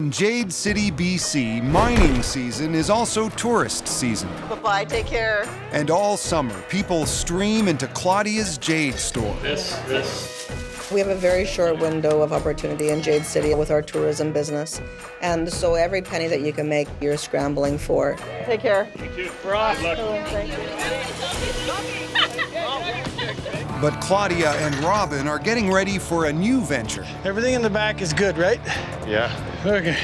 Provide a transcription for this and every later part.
In Jade City, BC, mining season is also tourist season. Bye-bye, take care. And all summer, people stream into Claudia's Jade store. We have a very short window of opportunity in Jade City with our tourism business. And so every penny that you can make, you're scrambling for. Take care. You too. For us. Good luck. Thank you. But Claudia and Robin are getting ready for a new venture. Everything in the back is good, right? Yeah. Okay.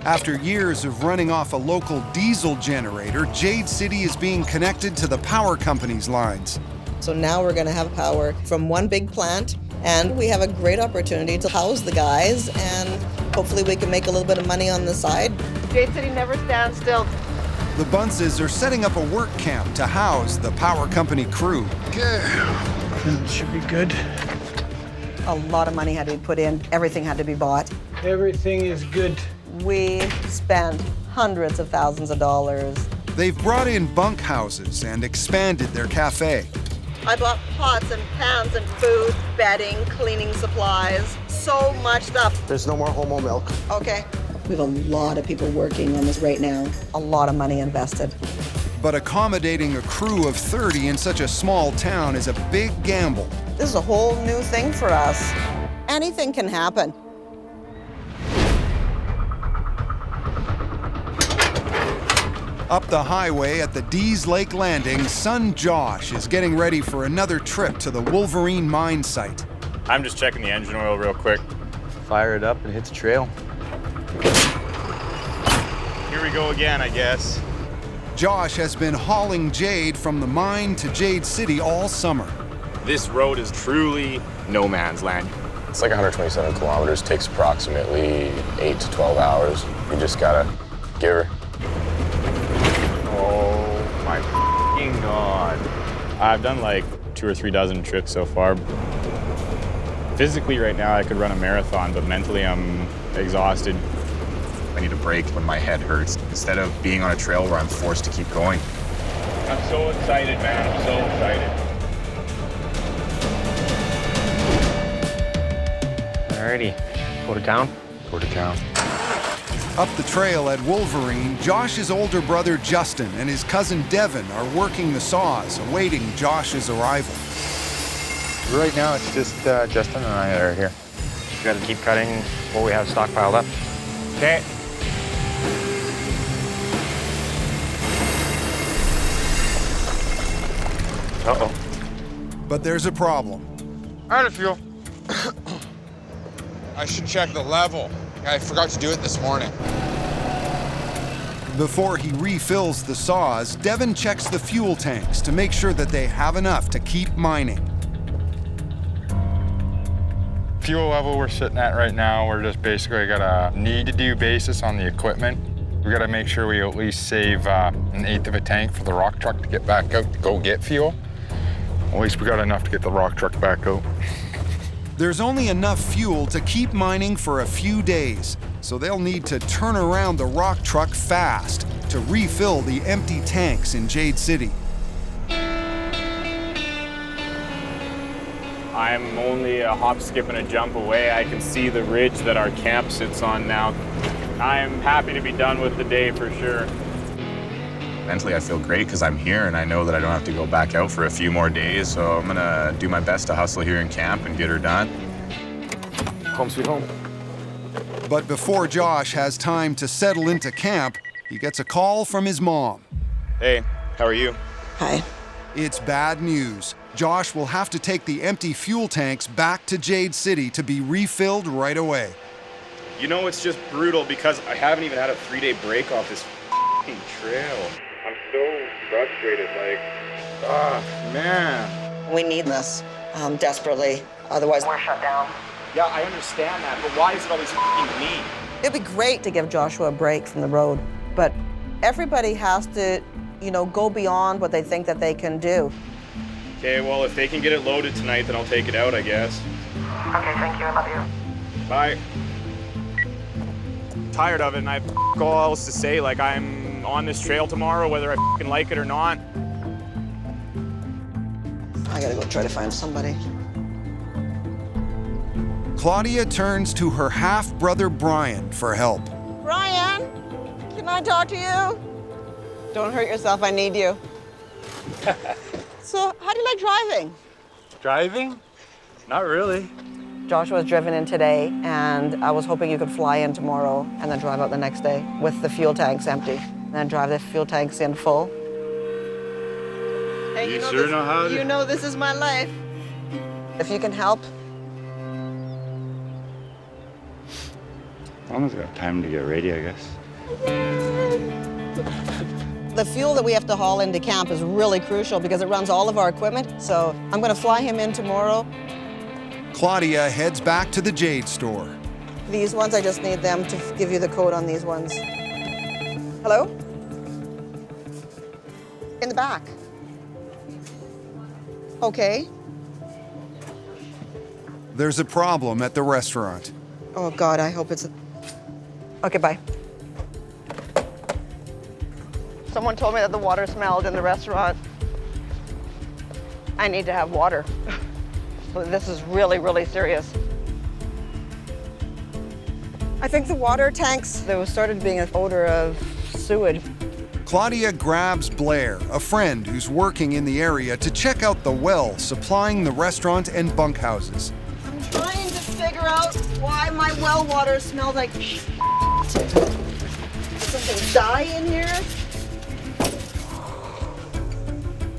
After years of running off a local diesel generator, Jade City is being connected to the power company's lines. So now we're going to have power from one big plant, and we have a great opportunity to house the guys, and hopefully we can make a little bit of money on the side. Jade City never stands still. The Bunces are setting up a work camp to house the power company crew. It should be good. A lot of money had to be put in. Everything had to be bought. Everything is good. We spent hundreds of thousands of dollars. They've brought in bunk houses and expanded their cafe. I bought pots and pans and food, bedding, cleaning supplies, so much stuff. There's no more homo milk. Okay. We have a lot of people working on this right now. A lot of money invested. But accommodating a crew of 30 in such a small town is a big gamble. This is a whole new thing for us. Anything can happen. Up the highway at the Dees Lake Landing, son Josh is getting ready for another trip to the Wolverine mine site. I'm just checking the engine oil real quick. Fire it up and hit the trail. Here we go again, I guess. Josh has been hauling Jade from the mine to Jade City all summer. This road is truly no man's land. It's like 127 kilometers, takes approximately 8 to 12 hours. You just gotta give her. Oh my f***ing God. I've done like 2 or 3 dozen trips so far. Physically right now I could run a marathon, but mentally I'm exhausted. I need a break when my head hurts, instead of being on a trail where I'm forced to keep going. I'm so excited, man. I'm so excited. Alrighty, go to town. Go to town. Up the trail at Wolverine, Josh's older brother Justin and his cousin Devin are working the saws, awaiting Josh's arrival. Right now, it's just Justin and I that are here. We gotta keep cutting what we have stockpiled up. Okay. Uh-oh. But there's a problem. Out of fuel. I should check the level. I forgot to do it this morning. Before he refills the saws, Devin checks the fuel tanks to make sure that they have enough to keep mining. Fuel level we're sitting at right now, we're just basically got a need-to-do basis on the equipment. We got to make sure we at least save 1/8 of a tank for the rock truck to get back out to go get fuel. At least we got enough to get the rock truck back out. There's only enough fuel to keep mining for a few days, so they'll need to turn around the rock truck fast to refill the empty tanks in Jade City. I'm only a hop, skip, and a jump away. I can see the ridge that our camp sits on now. I am happy to be done with the day for sure. Mentally, I feel great because I'm here and I know that I don't have to go back out for a few more days. So I'm gonna do my best to hustle here in camp and get her done. Home sweet home. But before Josh has time to settle into camp, he gets a call from his mom. Hey, how are you? Hi. It's bad news. Josh will have to take the empty fuel tanks back to Jade City to be refilled right away. You know, it's just brutal because I haven't even had a 3-day break off this f***ing trail. I'm so frustrated, man. We need this desperately. Otherwise, we're shut down. Yeah, I understand that, but why is it always f***ing me? It'd be great to give Joshua a break from the road, but everybody has to, go beyond what they think that they can do. Okay, well, if they can get it loaded tonight, then I'll take it out, I guess. Okay, thank you. I love you. Bye. Tired of it, and I have all else to say. Like, I'm on this trail tomorrow, whether I f***ing like it or not. I gotta go try to find somebody. Claudia turns to her half-brother Brian for help. Brian, can I talk to you? Don't hurt yourself, I need you. So, how do you like driving? Driving? Not really. Joshua's driven in today, and I was hoping you could fly in tomorrow and then drive out the next day with the fuel tanks empty. And then drive the fuel tanks in full. Hey, You sure know how to- You know this is my life. If you can help. As long as I got time to get ready, I guess. The fuel that we have to haul into camp is really crucial because it runs all of our equipment. So I'm going to fly him in tomorrow. Claudia heads back to the Jade store. These ones, I just need them to give you the code on these ones. Hello? In the back. Okay. There's a problem at the restaurant. Oh, God, I hope it's a... Okay, bye. Someone told me that the water smelled in the restaurant. I need to have water. So this is really, really serious. I think the water tanks, there started being an odor of sewage. Claudia grabs Blair, a friend who's working in the area, to check out the well supplying the restaurant and bunkhouses. I'm trying to figure out why my well water smells like shit. Did something die in here?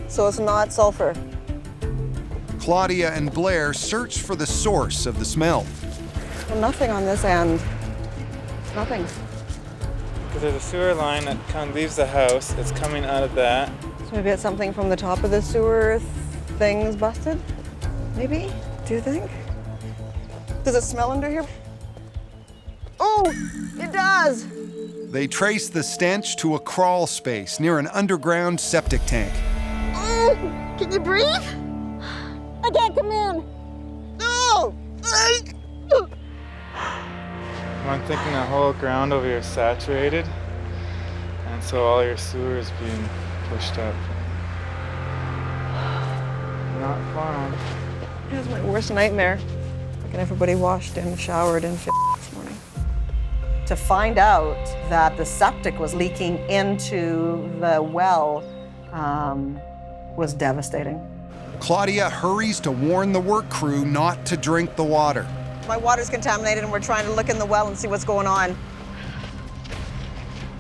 So it's not sulfur. Claudia and Blair search for the source of the smell. Well, nothing on this end. Nothing. Because there's a sewer line that kind of leaves the house. It's coming out of that. So maybe it's something from the top of the sewer thing's busted? Maybe? Do you think? Does it smell under here? Oh, it does! They trace the stench to a crawl space near an underground septic tank. Oh, can you breathe? I can't come in. No! I'm thinking the whole ground over here is saturated, and so all your sewer is being pushed up. Not fun. It was my worst nightmare. Getting everybody washed and showered and shit this morning. To find out that the septic was leaking into the well was devastating. Claudia hurries to warn the work crew not to drink the water. My water's contaminated and we're trying to look in the well and see what's going on.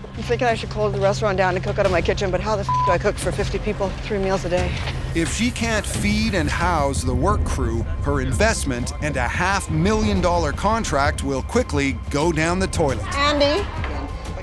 I'm thinking I should close the restaurant down and cook out of my kitchen, but how the do I cook for 50 people, 3 meals a day? If she can't feed and house the work crew, her investment and a $500,000 contract will quickly go down the toilet. Andy?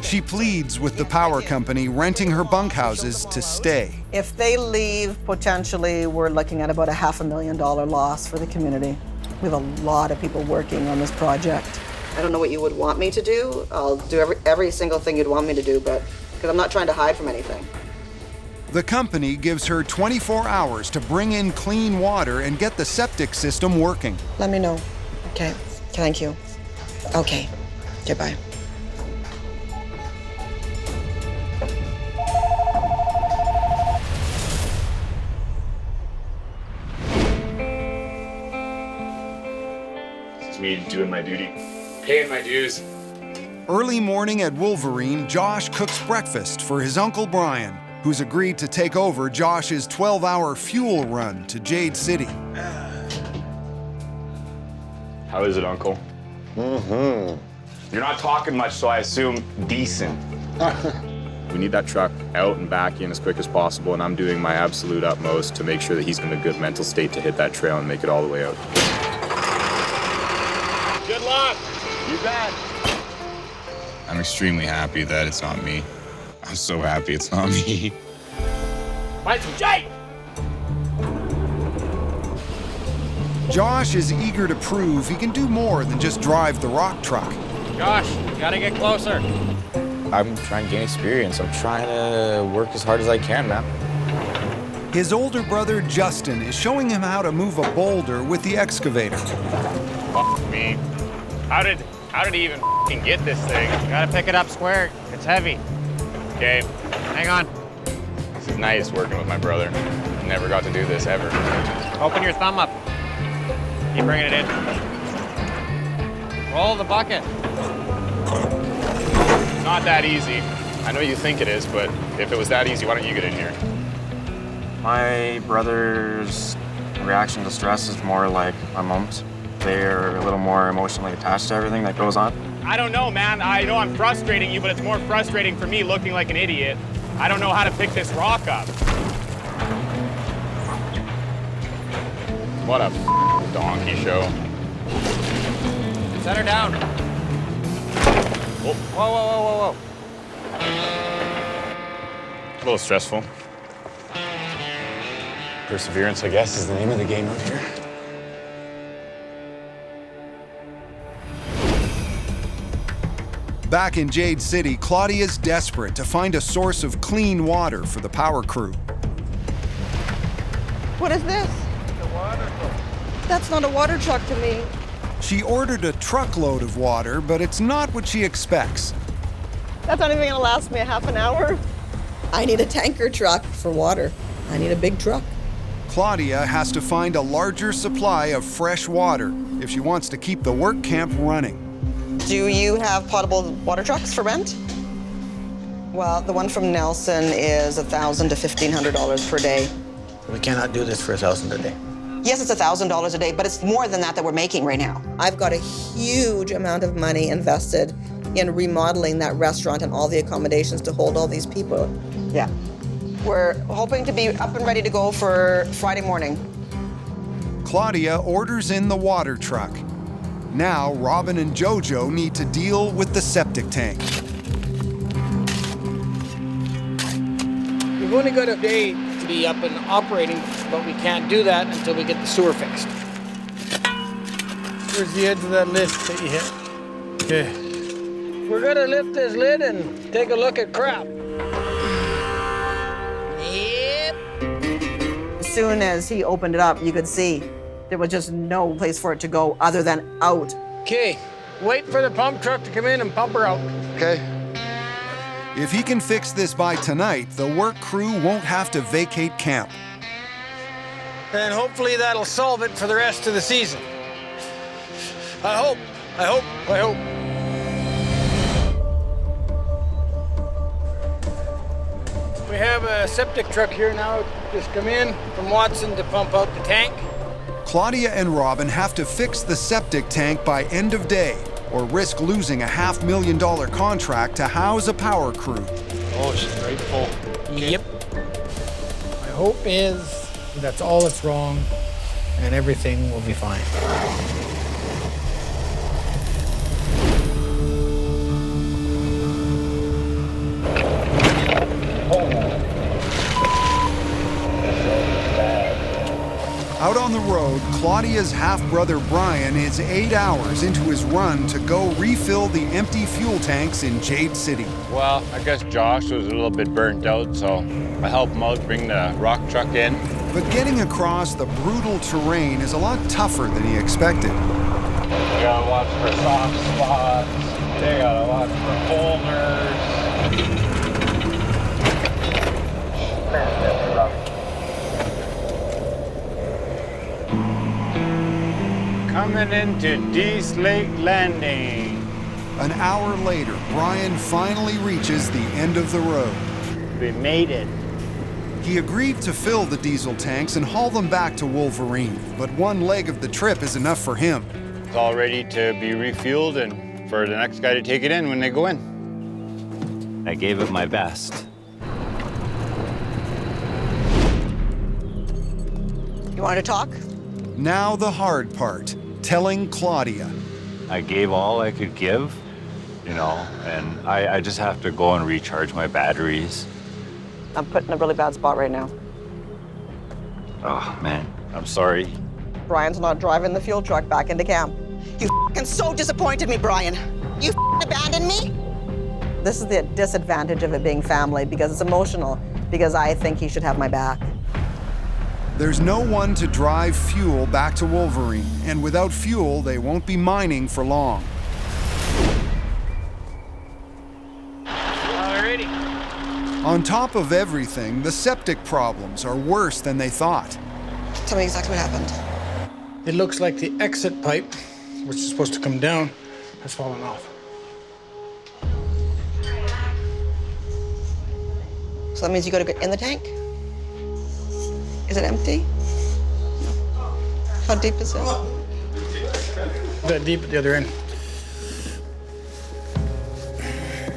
She pleads with the power company renting her bunkhouses to stay. If they leave, potentially, we're looking at about a $500,000 loss for the community. We have a lot of people working on this project. I don't know what you would want me to do. I'll do every single thing you'd want me to do, but because I'm not trying to hide from anything. The company gives her 24 hours to bring in clean water and get the septic system working. Let me know. Okay, thank you. Okay, goodbye. This is me doing my duty, paying my dues. Early morning at Wolverine, Josh cooks breakfast for his Uncle Brian, who's agreed to take over Josh's 12-hour fuel run to Jade City. How is it, Uncle? You're not talking much, so I assume decent. We need that truck out and back in as quick as possible, and I'm doing my absolute utmost to make sure that he's in a good mental state to hit that trail and make it all the way out. Good luck. You bet. I'm extremely happy that it's not me. I'm so happy it's not me. Mine's Jade! Josh is eager to prove he can do more than just drive the rock truck. Josh, gotta get closer. I'm trying to gain experience. I'm trying to work as hard as I can, man. His older brother Justin is showing him how to move a boulder with the excavator. Fuck me. How did he even f***ing get this thing? You gotta pick it up square. It's heavy. Okay. Hang on. This is nice working with my brother. Never got to do this ever. Open your thumb up. Keep bringing it in. Roll the bucket. not that easy. I know you think it is, but if it was that easy, why don't you get in here? My brother's reaction to stress is more like my mom's. They're a little more emotionally attached to everything that goes on. I don't know, man. I know I'm frustrating you, but it's more frustrating for me looking like an idiot. I don't know how to pick this rock up. What a donkey show. Set her down. Whoa, whoa, whoa, whoa, whoa. A little stressful. Perseverance, I guess, is the name of the game out here. Back in Jade City, Claudia's desperate to find a source of clean water for the power crew. What is this? The water truck. That's not a water truck to me. She ordered a truckload of water, but it's not what she expects. That's not even gonna last me a half an hour. I need a tanker truck for water. I need a big truck. Claudia has to find a larger supply of fresh water if she wants to keep the work camp running. Do you have potable water trucks for rent? Well, the one from Nelson is $1,000 to $1,500 per day. We cannot do this for $1,000 a day. Yes, it's $1,000 a day, but it's more than that we're making right now. I've got a huge amount of money invested in remodeling that restaurant and all the accommodations to hold all these people. Yeah. We're hoping to be up and ready to go for Friday morning. Claudia orders in the water truck. Now, Robin and Jojo need to deal with the septic tank. We've only got a day to be up and operating, but we can't do that until we get the sewer fixed. Where's the edge of that lid that you hit? Okay. We're gonna lift this lid and take a look at crap. Yep. As soon as he opened it up, you could see there was just no place for it to go other than out. Okay, wait for the pump truck to come in and pump her out. Okay. If he can fix this by tonight, the work crew won't have to vacate camp. And hopefully that'll solve it for the rest of the season. I hope. We have a septic truck here now, just come in from Watson to pump out the tank. Claudia and Robin have to fix the septic tank by end of day, or risk losing a $500,000 contract to house a power crew. Oh, she's right full. Yep. My hope is that's all that's wrong and everything will be fine. Out on the road, Claudia's half-brother Brian is 8 hours into his run to go refill the empty fuel tanks in Jade City. Well, I guess Josh was a little bit burnt out, so I helped him out, bring the rock truck in. But getting across the brutal terrain is a lot tougher than he expected. You gotta watch for soft spots. You gotta watch for boulders. Man, that's rough. Coming into Dease Lake Landing. An hour later, Brian finally reaches the end of the road. We made it. He agreed to fill the diesel tanks and haul them back to Wolverine, but one leg of the trip is enough for him. It's all ready to be refueled and for the next guy to take it in when they go in. I gave it my best. You want to talk? Now the hard part, telling Claudia. I gave all I could give, and I just have to go and recharge my batteries. I'm put in a really bad spot right now. Oh, man, I'm sorry. Brian's not driving the fuel truck back into camp. You f***ing so disappointed me, Brian. You f***ing abandoned me? This is the disadvantage of it being family, because it's emotional, because I think he should have my back. There's no one to drive fuel back to Wolverine, and without fuel, they won't be mining for long. Alrighty. On top of everything, the septic problems are worse than they thought. Tell me exactly what happened. It looks like the exit pipe, which is supposed to come down, has fallen off. So that means you got to get in the tank? Is it empty? How deep is it? A bit deep at the other end.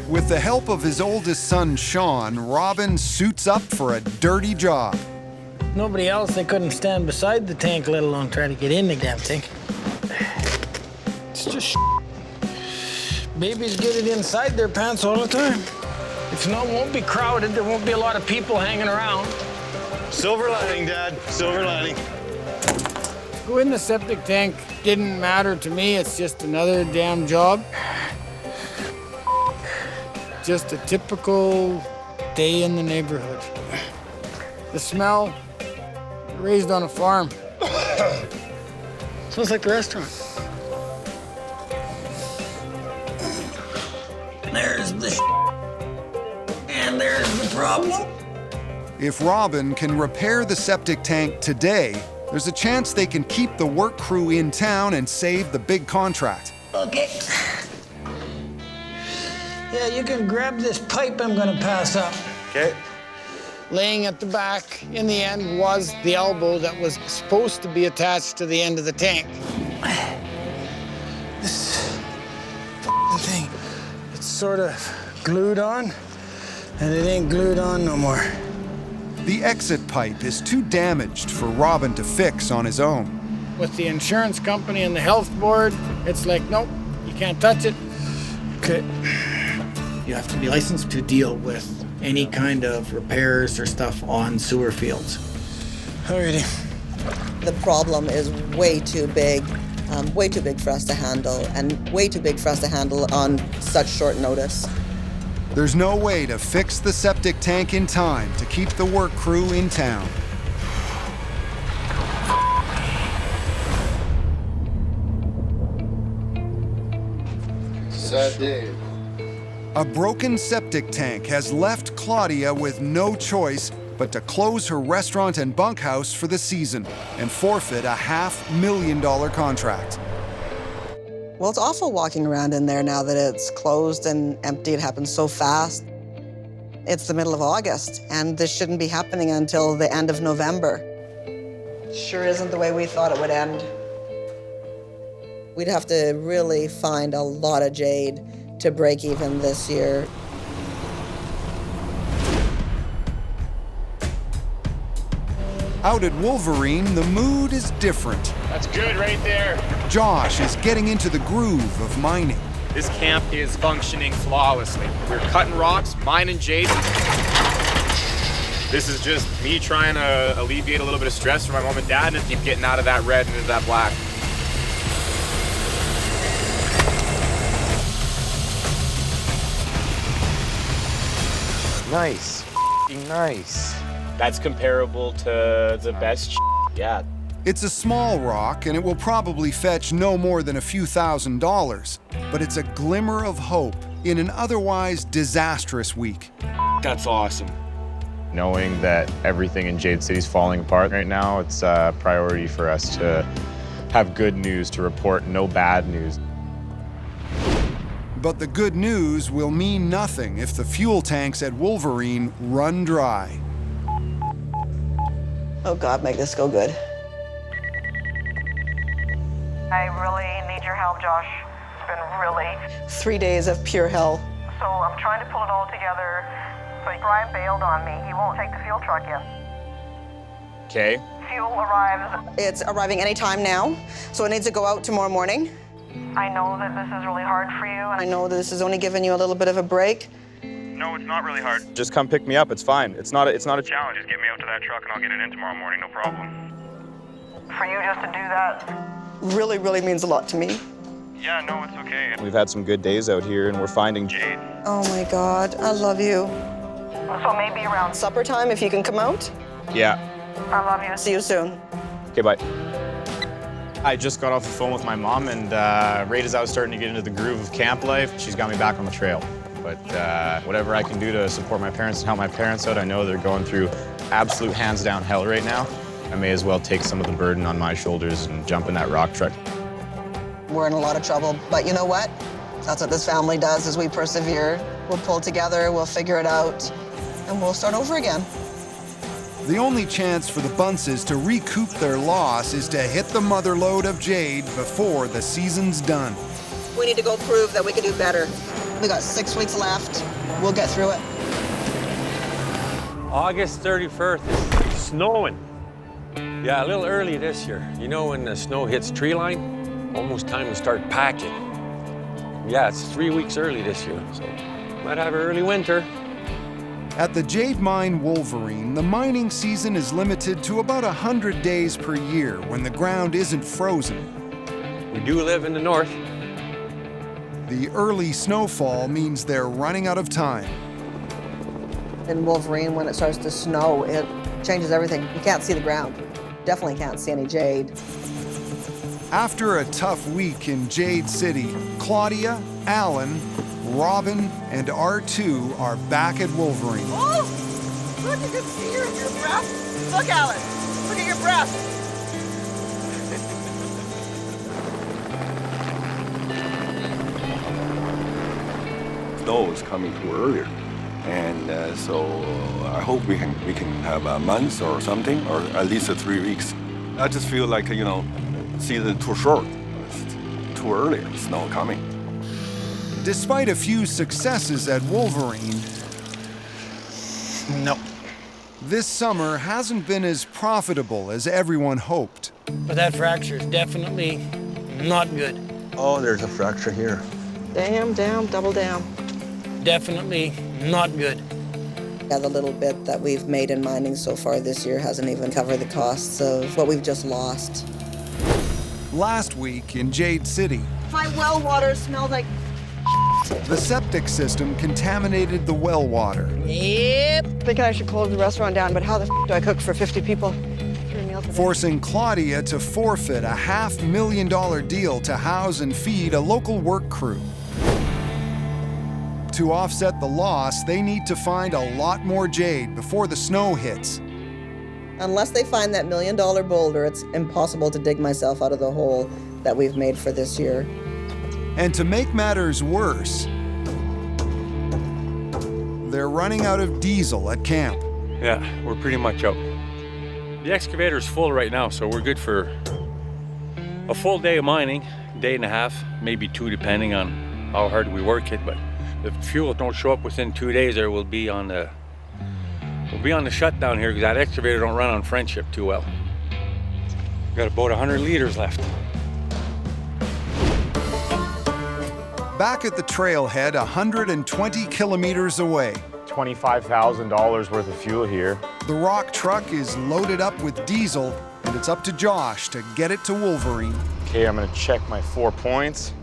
With the help of his oldest son, Sean, Robin suits up for a dirty job. Nobody else, they couldn't stand beside the tank, let alone try to get in the damn thing. It's just babies get it inside their pants all the time. If not, it won't be crowded. There won't be a lot of people hanging around. Silver lining, Dad. Silver lining. Go in the septic tank didn't matter to me. It's just another damn job. Just a typical day in the neighborhood. The smell, raised on a farm. Smells like the restaurant. There's the and there's the problem. If Robin can repair the septic tank today, there's a chance they can keep the work crew in town and save the big contract. Okay. Yeah, you can grab this pipe I'm gonna pass up. Okay. Laying at the back, in the end, was the elbow that was supposed to be attached to the end of the tank. This f***ing thing, it's sort of glued on, and it ain't glued on no more. The exit pipe is too damaged for Robin to fix on his own. With the insurance company and the health board, it's like, nope, you can't touch it. Okay. You have to be licensed to deal with any kind of repairs or stuff on sewer fields. Alrighty. The problem is way too big for us to handle, and way too big for us to handle on such short notice. There's no way to fix the septic tank in time to keep the work crew in town. Sad day. A broken septic tank has left Claudia with no choice but to close her restaurant and bunkhouse for the season and forfeit a $500,000 contract. Well, it's awful walking around in there now that it's closed and empty. It happens so fast. It's the middle of August, and this shouldn't be happening until the end of November. Sure isn't the way we thought it would end. We'd have to really find a lot of jade to break even this year. Out at Wolverine, the mood is different. That's good right there. Josh is getting into the groove of mining. This camp is functioning flawlessly. We're cutting rocks, mining jade. This is just me trying to alleviate a little bit of stress for my mom and dad and keep getting out of that red and into that black. Nice. Nice. That's comparable to the best yeah. It's a small rock, and it will probably fetch no more than a few $1,000s, but it's a glimmer of hope in an otherwise disastrous week. That's awesome. Knowing that everything in Jade City is falling apart right now, it's a priority for us to have good news to report, no bad news. But the good news will mean nothing if the fuel tanks at Wolverine run dry. Oh God, make this go good. I really need your help, Josh. It's been really... 3 days of pure hell. So I'm trying to pull it all together, but Brian bailed on me. He won't take the fuel truck in. Okay. Fuel arrives. It's arriving any time now, so it needs to go out tomorrow morning. I know that this is really hard for you. I know that this has only given you a little bit of a break. No, it's not really hard. Just come pick me up, it's fine. It's not a challenge. Just get me out to that truck and I'll get it in tomorrow morning, no problem. For you just to do that. Really, really means a lot to me. Yeah, no, it's okay. We've had some good days out here and we're finding Jade. Oh my God, I love you. So maybe around Supper time, if you can come out. Yeah. I love you. See you soon. Okay, bye. I just got off the phone with my mom, and right as I was starting to get into the groove of camp life, she's got me back on the trail. But whatever I can do to support my parents and help my parents out, I know they're going through absolute hands-down hell right now. I may as well take some of the burden on my shoulders and jump in that rock truck. We're in a lot of trouble, but you know what? That's what this family does, is we persevere. We'll pull together, we'll figure it out. and we'll start over again. The only chance for the Bunces to recoup their loss is to hit the mother lode of Jade before the season's done. We need to go prove that we can do better. We got 6 weeks left. We'll get through it. August 31st, it's snowing. Yeah, a little early this year. You know when the snow hits tree line? Almost time to start packing. Yeah, it's 3 weeks early this year, so might have an early winter. At the Jade Mine Wolverine, the mining season is limited to about 100 days per year when the ground isn't frozen. We do live in the north. The early snowfall means they're running out of time. In Wolverine, when it starts to snow, it changes everything. You can't see the ground. Definitely can't see any jade. After a tough week in Jade City, Claudia, Alan, Robin, and R2 are back at Wolverine. Oh! Look, you can see your breath. Look, Alan. Look at your breath. Snow is coming too earlier, and so I hope we can have a month or something, or at least 3 weeks. I just feel like, you know, season too short. It's too early. Snow coming. Despite a few successes at Wolverine, No. this summer hasn't been as profitable as everyone hoped. But that fracture is definitely not good. Oh, there's a fracture here. Damn, double down. Definitely not good. Yeah, the little bit that we've made in mining so far this year hasn't even covered the costs of what we've just lost. Last week in Jade City, My well water smelled like the septic system contaminated the well water. Yep. Thinking I should close the restaurant down, but how the do I cook for 50 people? 3 meals a day. Forcing Claudia to forfeit a $500,000 deal to house and feed a local work crew. To offset the loss, they need to find a lot more jade before the snow hits. Unless they find that $1 million boulder, it's impossible to dig myself out of the hole that we've made for this year. And to make matters worse, they're running out of diesel at camp. Yeah, we're pretty much out. The excavator's full right now, so we're good for a full day of mining, day and a half, maybe 2, depending on how hard we work it. But if fuel don't show up within 2 days, there will be on the shutdown here because that excavator don't run on friendship too well. We've got about 100 liters left. Back at the trailhead, 120 kilometers away, $25,000 worth of fuel here. the rock truck is loaded up with diesel, and it's up to Josh to get it to Wolverine. Okay, I'm gonna check my 4 points.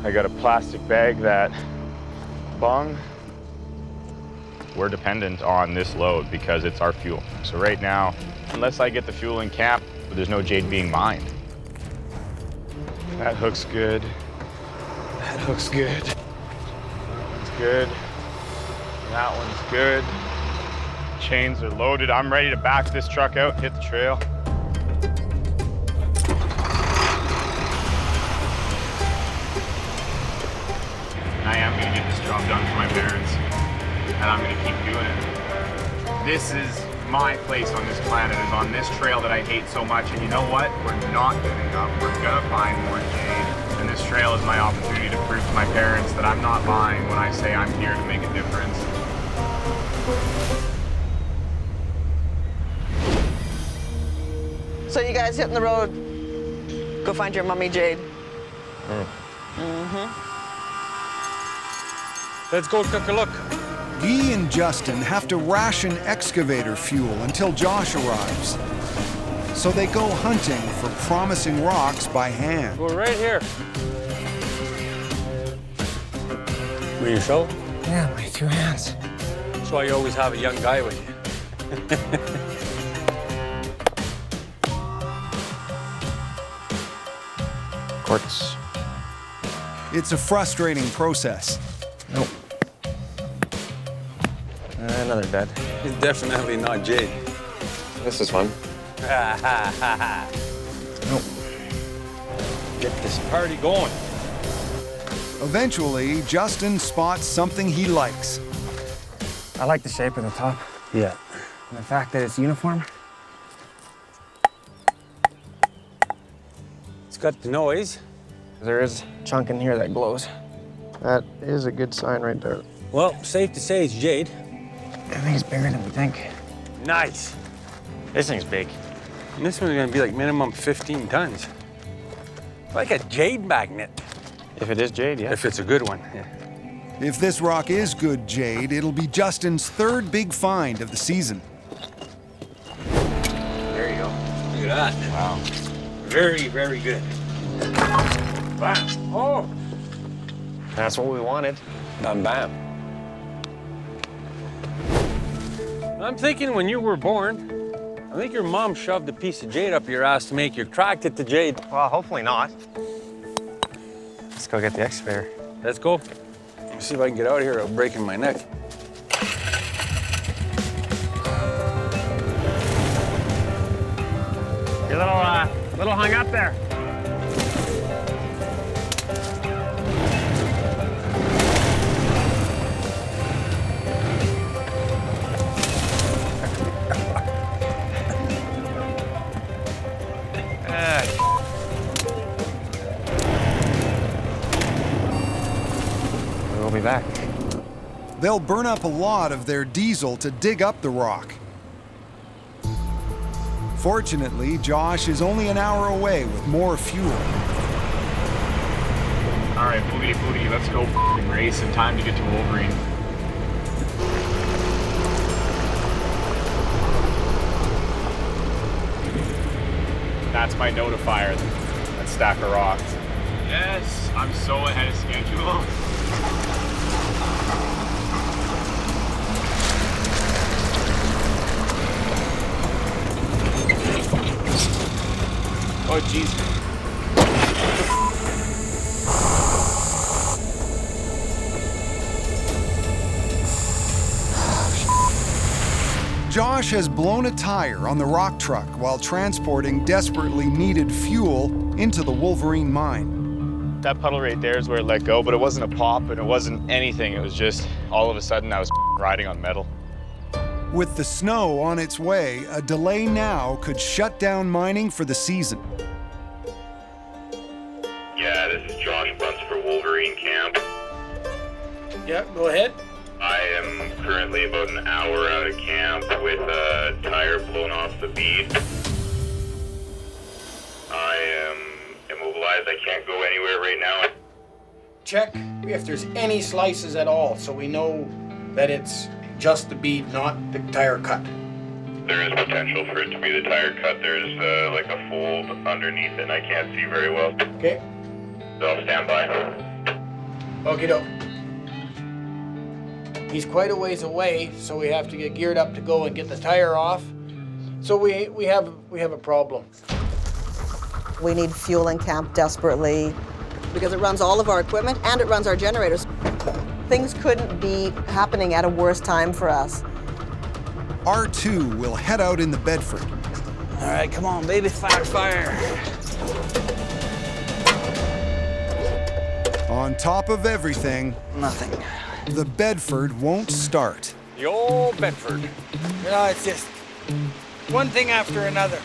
I got a plastic bag that bung. We're dependent on this load because it's our fuel. So right now, unless I get the fuel in camp, there's no jade being mined. That hook's good. That hook's good. That's good. That one's good. Chains are loaded. I'm ready to back this truck out, hit the trail. I am gonna get this job done for my parents, and I'm gonna keep doing it. This is my place on this planet, is on this trail that I hate so much, and you know what? We're not giving up. We're gonna find more jade, and this trail is my opportunity to prove to my parents that I'm not lying when I say I'm here to make a difference. So you guys hitting the road. Go find your mummy, Jade. Let's go take a look. Guy and Justin have to ration excavator fuel until Josh arrives. So they go hunting for promising rocks by hand. We're right here. With your shovel? Yeah, my 2 hands. That's why you always have a young guy with you. Quartz. It's a frustrating process. Nope. Another bed. It's definitely not jade. This is fun. Nope. Get this party going. Eventually, Justin spots something he likes. I like the shape of the top. Yeah. And the fact that it's uniform. It's got the noise. There is a chunk in here that glows. That is a good sign right there. Well, safe to say it's Jade. I think it's bigger than we think. Nice. This thing's big. And this one's gonna be like minimum 15 tons. Like a jade magnet. If it is jade, yeah. If it's a good one, yeah. If this rock is good jade, it'll be Justin's third big find of the season. There you go. Look at that. Wow. Very, very good. Bam. Oh. That's what we wanted. Done bam. I'm thinking when you were born, I think your mom shoved a piece of jade up your ass to make you attracted to jade. Well, hopefully not. Let's go get the excavator. Let's go. Let's see if I can get out of here without breaking my neck. You're a little hung up there. We'll be back. They'll burn up a lot of their diesel to dig up the rock. Fortunately, Josh is only an hour away with more fuel. All right, boogity boogity, let's go f***ing race in time to get to Wolverine. That's my notifier, that stack of rocks. Yes, I'm so ahead of schedule. Oh, jeez. Josh has blown a tire on the rock truck while transporting desperately needed fuel into the Wolverine mine. That puddle right there is where it let go, but it wasn't a pop and it wasn't anything. It was just all of a sudden I was riding on metal. With the snow on its way, a delay now could shut down mining for the season. Yeah, this is Josh Bunce for Wolverine Camp. Yeah, go ahead. I am currently about an hour out of camp with a tire blown off the bead. I am immobilized. I can't go anywhere right now. Check if there's any slices at all, so we know that it's just the bead, not the tire cut. There is potential for it to be the tire cut. There's like a fold underneath it and I can't see very well. Okay. So I'll stand by. Okie doke. He's quite a ways away, so we have to get geared up to go and get the tire off. So we have a problem. We need fuel in camp desperately because it runs all of our equipment and it runs our generators. Things couldn't be happening at a worse time for us. R2 will head out in the Bedford. All right, come on, baby, fire. On top of everything, Nothing. the Bedford won't start. The old Bedford. You know, it's just one thing after another.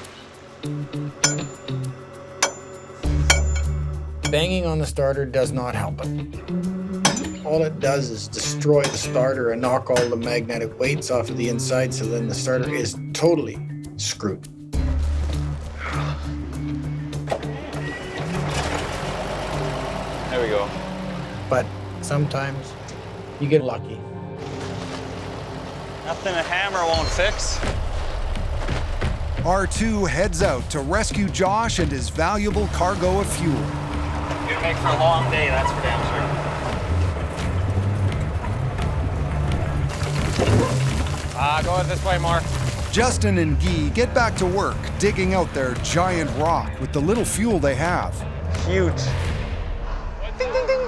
Banging on the starter does not help it. All it does is destroy the starter and knock all the magnetic weights off of the inside, so then the starter is totally screwed. There we go. But sometimes you get lucky. Nothing a hammer won't fix. R2 heads out to rescue Josh and his valuable cargo of fuel. Gonna make for a long day, that's for damn sure. Go this way, Mark. Justin and Guy get back to work, digging out their giant rock with the little fuel they have. Huge. Ding, ding, ding.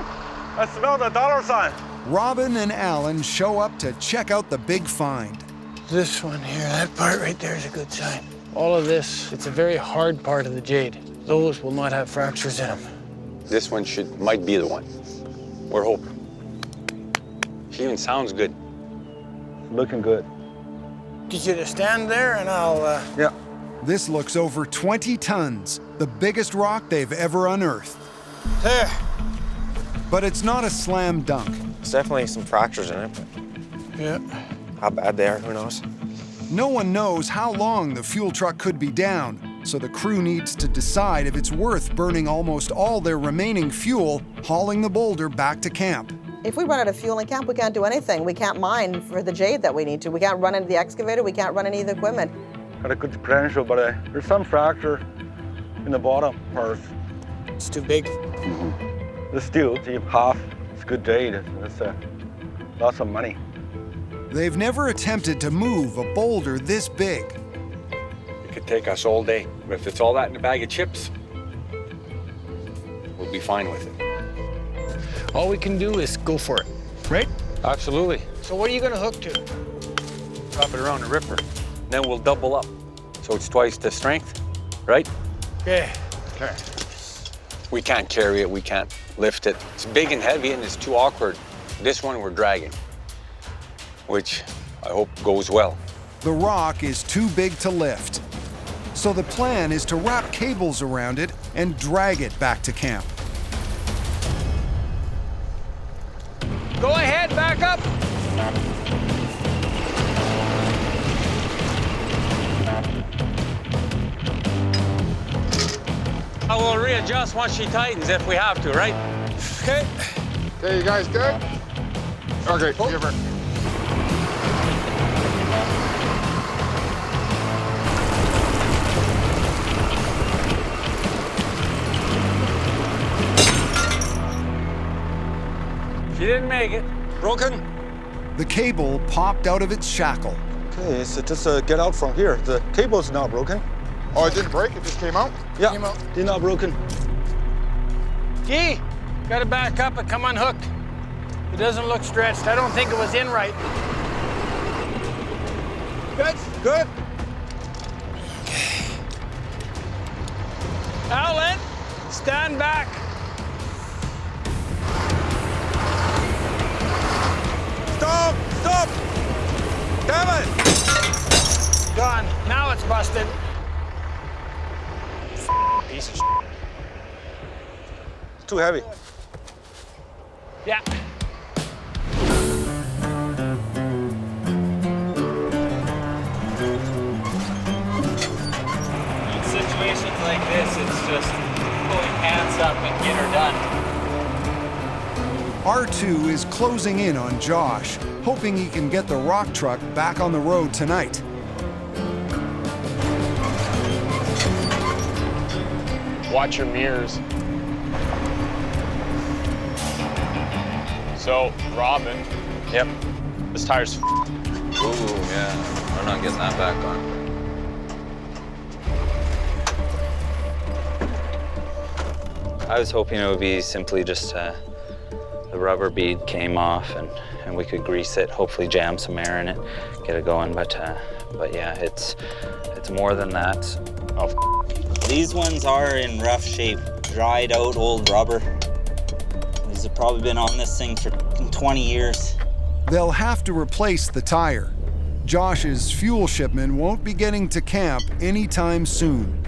I smell the dollar sign. Robin and Alan show up to check out the big find. This one here, that part right there is a good sign. All of this, it's a very hard part of the jade. Those will not have fractures in them. This one might be the one. We're hoping. She even sounds good. looking good. Get you to stand there and I'll... Yeah. This looks over 20 tons, the biggest rock they've ever unearthed. There. But it's not a slam dunk. There's definitely some fractures in it, but Yeah. how bad they are, who knows? No one knows how long the fuel truck could be down, so the crew needs to decide if it's worth burning almost all their remaining fuel, hauling the boulder back to camp. If we run out of fuel in camp, we can't do anything. We can't mine for the jade that we need to. We can't run into the excavator. We can't run any of the equipment. Got a good potential, but there's some fracture in the bottom part. It's too big. The steel, half, it's good jade. That's lots of money. They've never attempted to move a boulder this big. It could take us all day. But if it's all that in a bag of chips, we'll be fine with it. All we can do is go for it, right? Absolutely. So what are you gonna hook to? Drop it around the ripper. Then we'll double up. So it's twice the strength, right? Okay. Okay. We can't carry it, we can't lift it. It's big and heavy and it's too awkward. This one we're dragging, which I hope goes well. The rock is too big to lift. So the plan is to wrap cables around it and drag it back to camp. Go ahead, back up. I will readjust once she tightens if we have to, right? Okay. Okay, you guys good? Okay, give her. She didn't make it. Broken? The cable popped out of its shackle. Okay, so just get out from here. The cable's not broken. Oh, it didn't break, it just came out? Yeah, Came out. it's not broken. Gee, gotta back up and come unhooked. It doesn't look stretched. I don't think it was in right. Good? Good. Alan, stand back. Stop! Stop! Damn it! Gone. Now it's busted. Piece of It's too heavy. Yeah. In situations like this, it's just pull your pants up and get her done. R2 is closing in on Josh, hoping he can get the rock truck back on the road tonight. Watch your mirrors. So, Robin. Yep. This tire's Ooh, yeah. We're not getting that back on. I was hoping it would be simply just the rubber bead came off and we could grease it, hopefully jam some air in it, get it going. But yeah, it's more than that. Oh, these ones are in rough shape, dried out old rubber. These have probably been on this thing for 20 years. They'll have to replace the tire. Josh's fuel shipment won't be getting to camp anytime soon.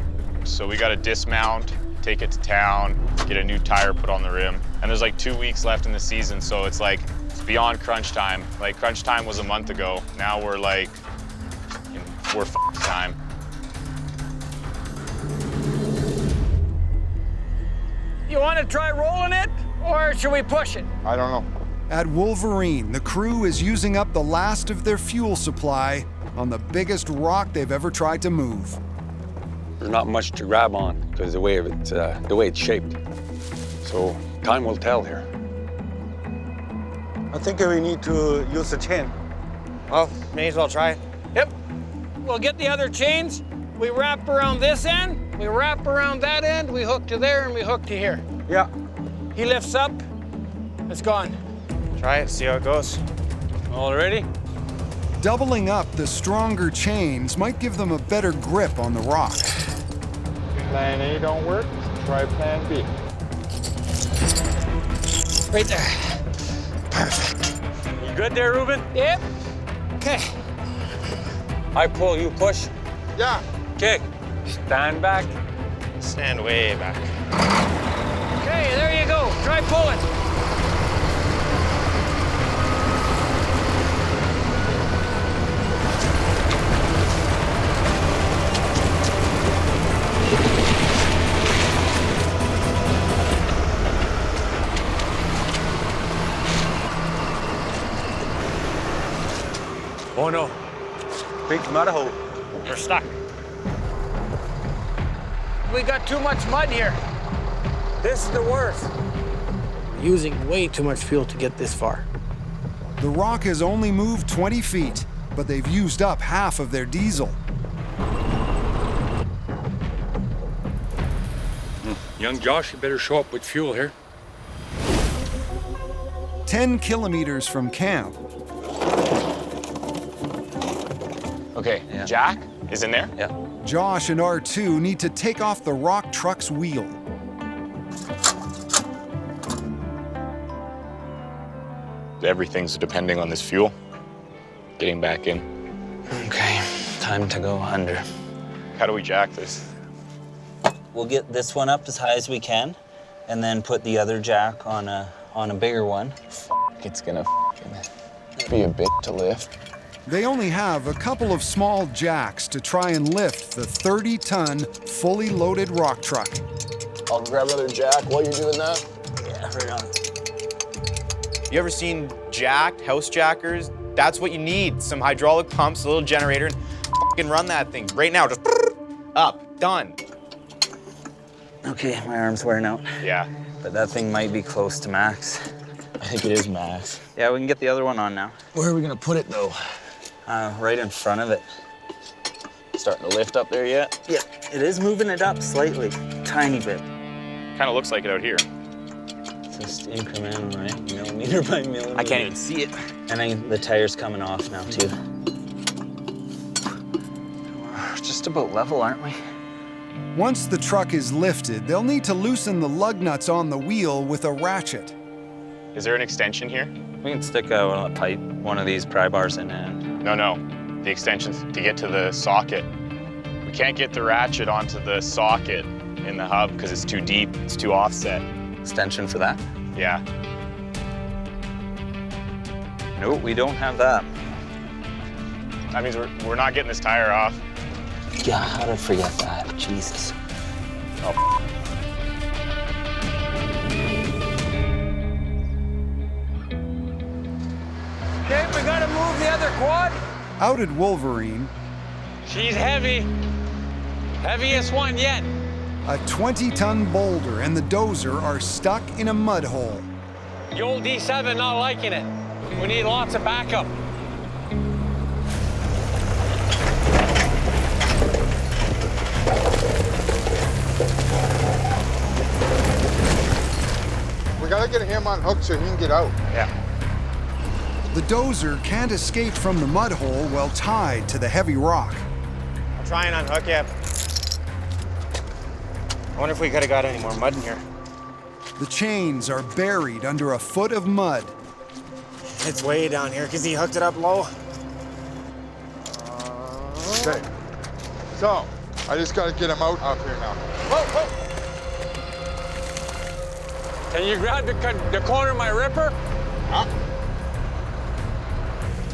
So we gotta dismount, take it to town, get a new tire put on the rim. And there's like 2 weeks left in the season, so it's like, it's beyond crunch time. Like crunch time was a month ago. Now we're like, we're f***ing time. You want to try rolling it, or should we push it? I don't know. At Wolverine, the crew is using up the last of their fuel supply on the biggest rock they've ever tried to move. There's not much to grab on because the way it's shaped. So time will tell here. I think we need to use the chain. Well, may as well try it. Yep. We'll get the other chains. We wrap around this end, we wrap around that end, we hook to there, and we hook to here. Yeah. He lifts up, it's gone. Try it, see how it goes. All ready? Doubling up the stronger chains might give them a better grip on the rock. Plan A don't work, try plan B. Right there. Perfect. You good there, Ruben? Yep. Okay. I pull, you push. Yeah. Okay. Stand back. Stand way back. Okay, there you go. Try pulling. Oh no. Big mud hole. We're stuck. We got too much mud here. This is the worst. We're using way too much fuel to get this far. The rock has only moved 20 feet, but they've used up half of their diesel. Young Josh, you better show up with fuel here. 10 kilometers from camp. Okay, Jack is in there? Yeah. Josh and R2 need to take off the rock truck's wheel. Everything's depending on this fuel. Getting back in. Okay, time to go under. How do we jack this? We'll get this one up as high as we can, and then put the other jack on a bigger one. It's gonna be a bit to lift. They only have a couple of small jacks to try and lift the 30-ton, fully loaded rock truck. I'll grab another jack while you're doing that. Yeah, right on. You ever seen jacked house jackers? That's what you need. Some hydraulic pumps, a little generator, and fucking run that thing right now. Just up, done. Okay, my arm's wearing out. Yeah. But that thing might be close to max. I think it is max. Yeah, we can get the other one on now. Where are we gonna put it though? Right in front of it. Starting to lift up there yet? Yeah, it is moving it up slightly, tiny bit. Kind of looks like it out here. Just incremental, right? Millimeter by millimeter. I can't even see it. And then the tire's coming off now, too. We're just about level, aren't we? Once the truck is lifted, they'll need to loosen the lug nuts on the wheel with a ratchet. Is there an extension here? We can stick a pipe, one of these pry bars in it. No. The extension's to get to the socket. We can't get the ratchet onto the socket in the hub because it's too deep, it's too offset. Extension for that? Yeah. Nope, we don't have that. That means we're not getting this tire off. Yeah, how did I forget that? Jesus. Oh. Okay, we gotta move the other quad. Out at Wolverine, She's heavy. Heaviest one yet. a 20-ton boulder and the dozer are stuck in a mud hole. The old D7 not liking it. We need lots of backup. We gotta get him unhooked so he can get out. Yeah. The dozer can't escape from the mud hole while tied to the heavy rock. I'll try and unhook you. I wonder if we could have got any more mud in here. The chains are buried under a foot of mud. It's way down here because he hooked it up low. Okay. So, I just gotta get him out up here now. Whoa, whoa! Can you grab the corner of my ripper? Huh?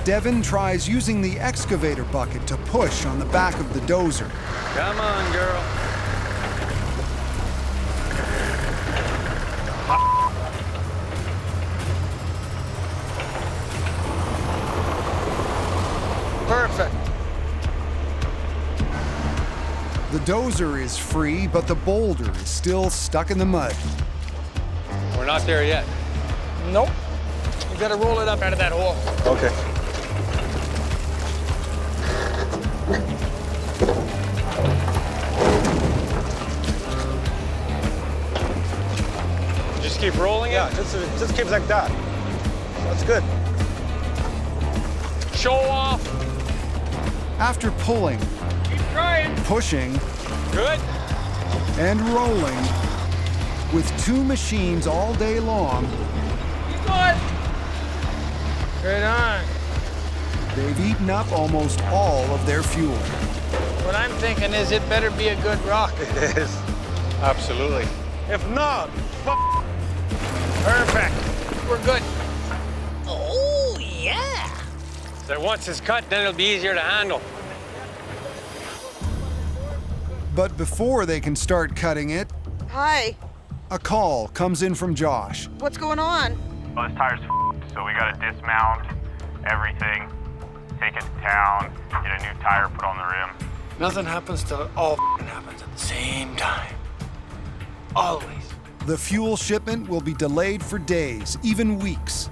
Devin tries using the excavator bucket to push on the back of the dozer. Come on, girl. Perfect. The dozer is free, but the boulder is still stuck in the mud. We're not there yet. Nope. You gotta roll it up out of that hole. Okay. Just keep rolling it. Yeah, just keep like that. That's good. Show off. After pulling, Keep trying. pushing, Good. and rolling, with two machines all day long, Keep going. Right on. They've eaten up almost all of their fuel. What I'm thinking is it better be a good rock. It is. Absolutely. If not, Perfect. We're good. Oh, yeah. So once it's cut, then it'll be easier to handle. But before they can start cutting it, Hi, a call comes in from Josh. what's going on? Well, this tire's so we gotta dismount everything, take it to town, get a new tire put on the rim. Nothing happens till it all happens at the same time. Always. The fuel shipment will be delayed for days, even weeks.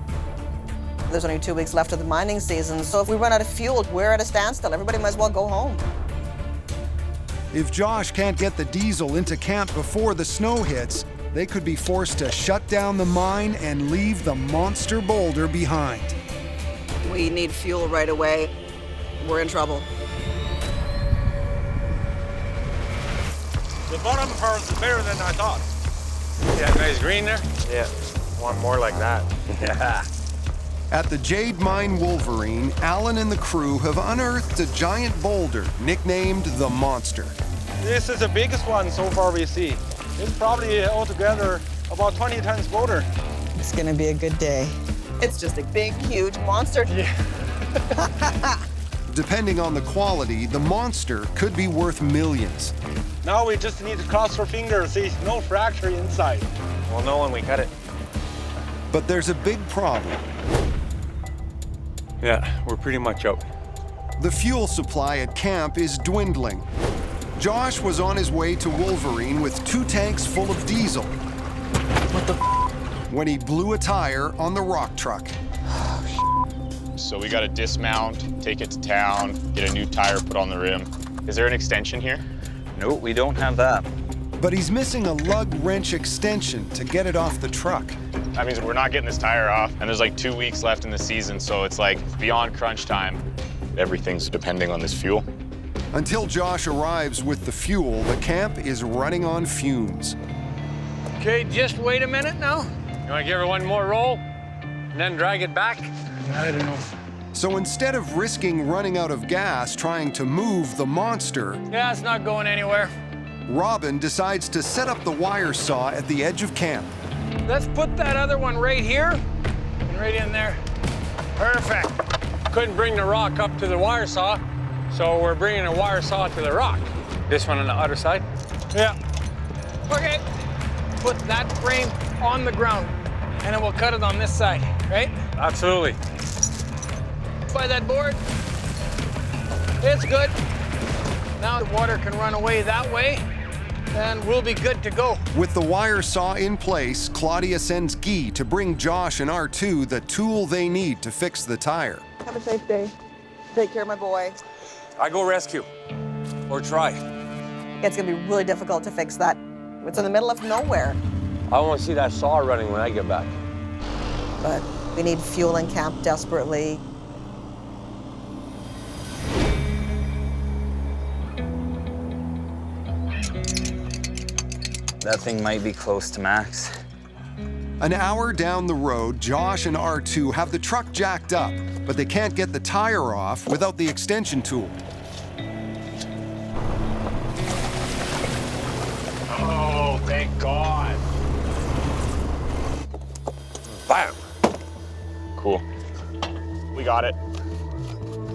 There's only 2 weeks left of the mining season, so if we run out of fuel, we're at a standstill. Everybody might as well go home. If Josh can't get the diesel into camp before the snow hits, they could be forced to shut down the mine and leave the monster boulder behind. We need fuel right away. We're in trouble. the bottom part is better than I thought. See that nice green there? Yeah, want more like that. Yeah. At the Jade Mine Wolverine, Alan and the crew have unearthed a giant boulder nicknamed the Monster. This is the biggest one so far we see. It's probably altogether about 20 tons boulder. It's gonna be a good day. It's just a big, huge monster. Yeah. Depending on the quality, the Monster could be worth millions. Now we just need to cross our fingers, see no fracture inside. We'll know when we cut it. But there's a big problem. Yeah, we're pretty much out. The fuel supply at camp is dwindling. Josh was on his way to Wolverine with 2 tanks full of diesel. What the when he blew a tire on the rock truck. So we gotta dismount, take it to town, get a new tire put on the rim. Is there an extension here? No, we don't have that. But he's missing a lug wrench extension to get it off the truck. That means we're not getting this tire off, and there's like 2 weeks left in the season, so it's like beyond crunch time. Everything's depending on this fuel. Until Josh arrives with the fuel, the camp is running on fumes. Okay, just wait a minute now. You want to give her one more roll and then drag it back? I don't know. So instead of risking running out of gas trying to move the Monster, Yeah, it's not going anywhere. Robin decides to set up the wire saw at the edge of camp. Let's put that other one right here and right in there. Perfect. Couldn't bring the rock up to the wire saw, so we're bringing a wire saw to the rock. This one on the other side? Yeah. Okay. Put that frame on the ground, and then we'll cut it on this side, right? Absolutely. By that board. It's good. Now the water can run away that way, and we'll be good to go. With the wire saw in place, Claudia sends Guy to bring Josh and R2 the tool they need to fix the tire. Have a safe day. Take care of my boy. I go rescue, or try. It's gonna be really difficult to fix that. It's in the middle of nowhere. I want to see that saw running when I get back. But we need fuel in camp desperately. That thing might be close to max. An hour down the road, Josh and R2 have the truck jacked up, but they can't get the tire off without the extension tool. Oh, thank God. Bam! Cool. We got it.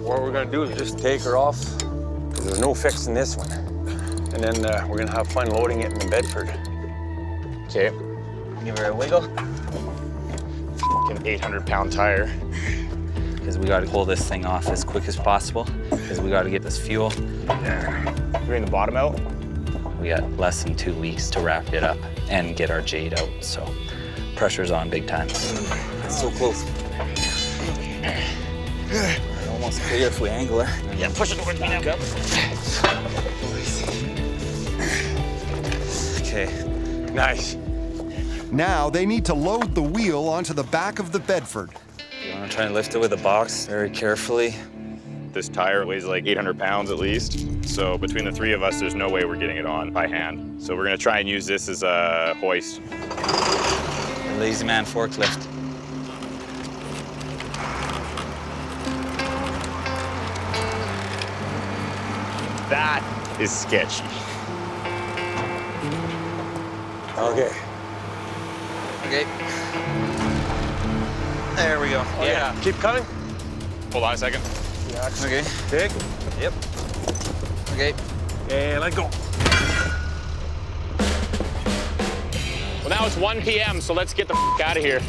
What we're gonna do is just take her off, because there's no fixing this one. And then we're gonna have fun loading it in the Bedford. Okay. Give her a wiggle. An 800-pound tire. Because we gotta pull this thing off as quick as possible, because we gotta get this fuel. Bring the bottom out. We got less than 2 weeks to wrap it up and get our Jade out, so pressure's on big time. It's so close. Almost clear if we angle her. Yeah, push it towards me now. Okay. Nice. Now they need to load the wheel onto the back of the Bedford. You wanna try and lift it with a box very carefully? This tire weighs like 800 pounds at least. So between the 3 of us, there's no way we're getting it on by hand. So we're gonna try and use this as a hoist. A lazy man forklift. That is sketchy. Okay. Okay. There we go. Yeah. Keep coming. Hold on a second. Yeah. Okay. Big. Yep. Okay. And let go. Well, now it's 1 p.m., so let's get the out of here.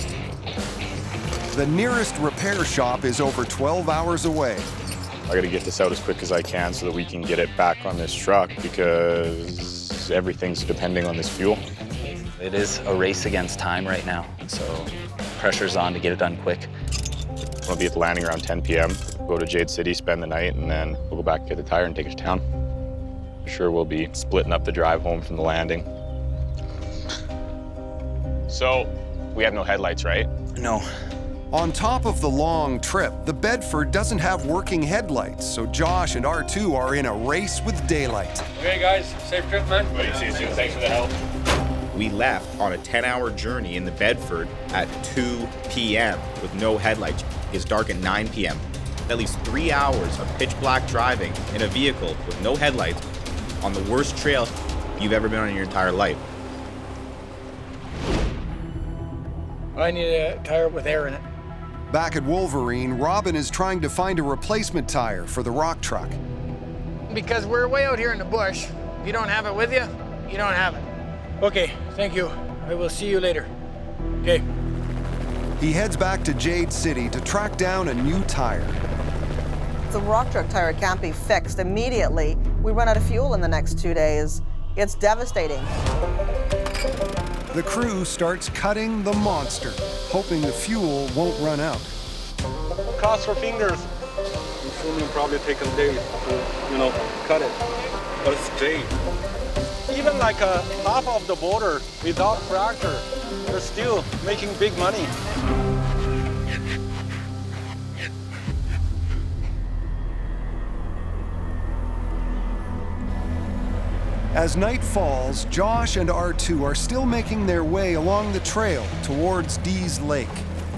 The nearest repair shop is over 12 hours away. I gotta get this out as quick as I can so that we can get it back on this truck because everything's depending on this fuel. It is a race against time right now, so pressure's on to get it done quick. We'll be at the landing around 10 p.m. Go to Jade City, spend the night, and then we'll go back, get the tire, and take it to town. For sure, we'll be splitting up the drive home from the landing. So, we have no headlights, right? No. On top of the long trip, the Bedford doesn't have working headlights, so Josh and R2 are in a race with daylight. Okay, guys, safe trip, man. Well, you see you soon. Thanks for the help. We left on a 10-hour journey in the Bedford at 2 p.m. with no headlights. It's dark at 9 p.m. That leaves 3 hours of pitch black driving in a vehicle with no headlights on the worst trail you've ever been on in your entire life. I need a tire with air in it. Back at Wolverine, Robin is trying to find a replacement tire for the rock truck. Because we're way out here in the bush. If you don't have it with you, you don't have it. Okay, thank you. I will see you later. Okay. He heads back to Jade City to track down a new tire. The rock truck tire can't be fixed immediately. We run out of fuel in the next 2 days. It's devastating. The crew starts cutting the monster, hoping the fuel won't run out. Cross your fingers. I'm assuming it'll probably take a day to, cut it. But it's Jade. Even like half of the border without fracture, they're still making big money. As night falls, Josh and R2 are still making their way along the trail towards Dee's Lake.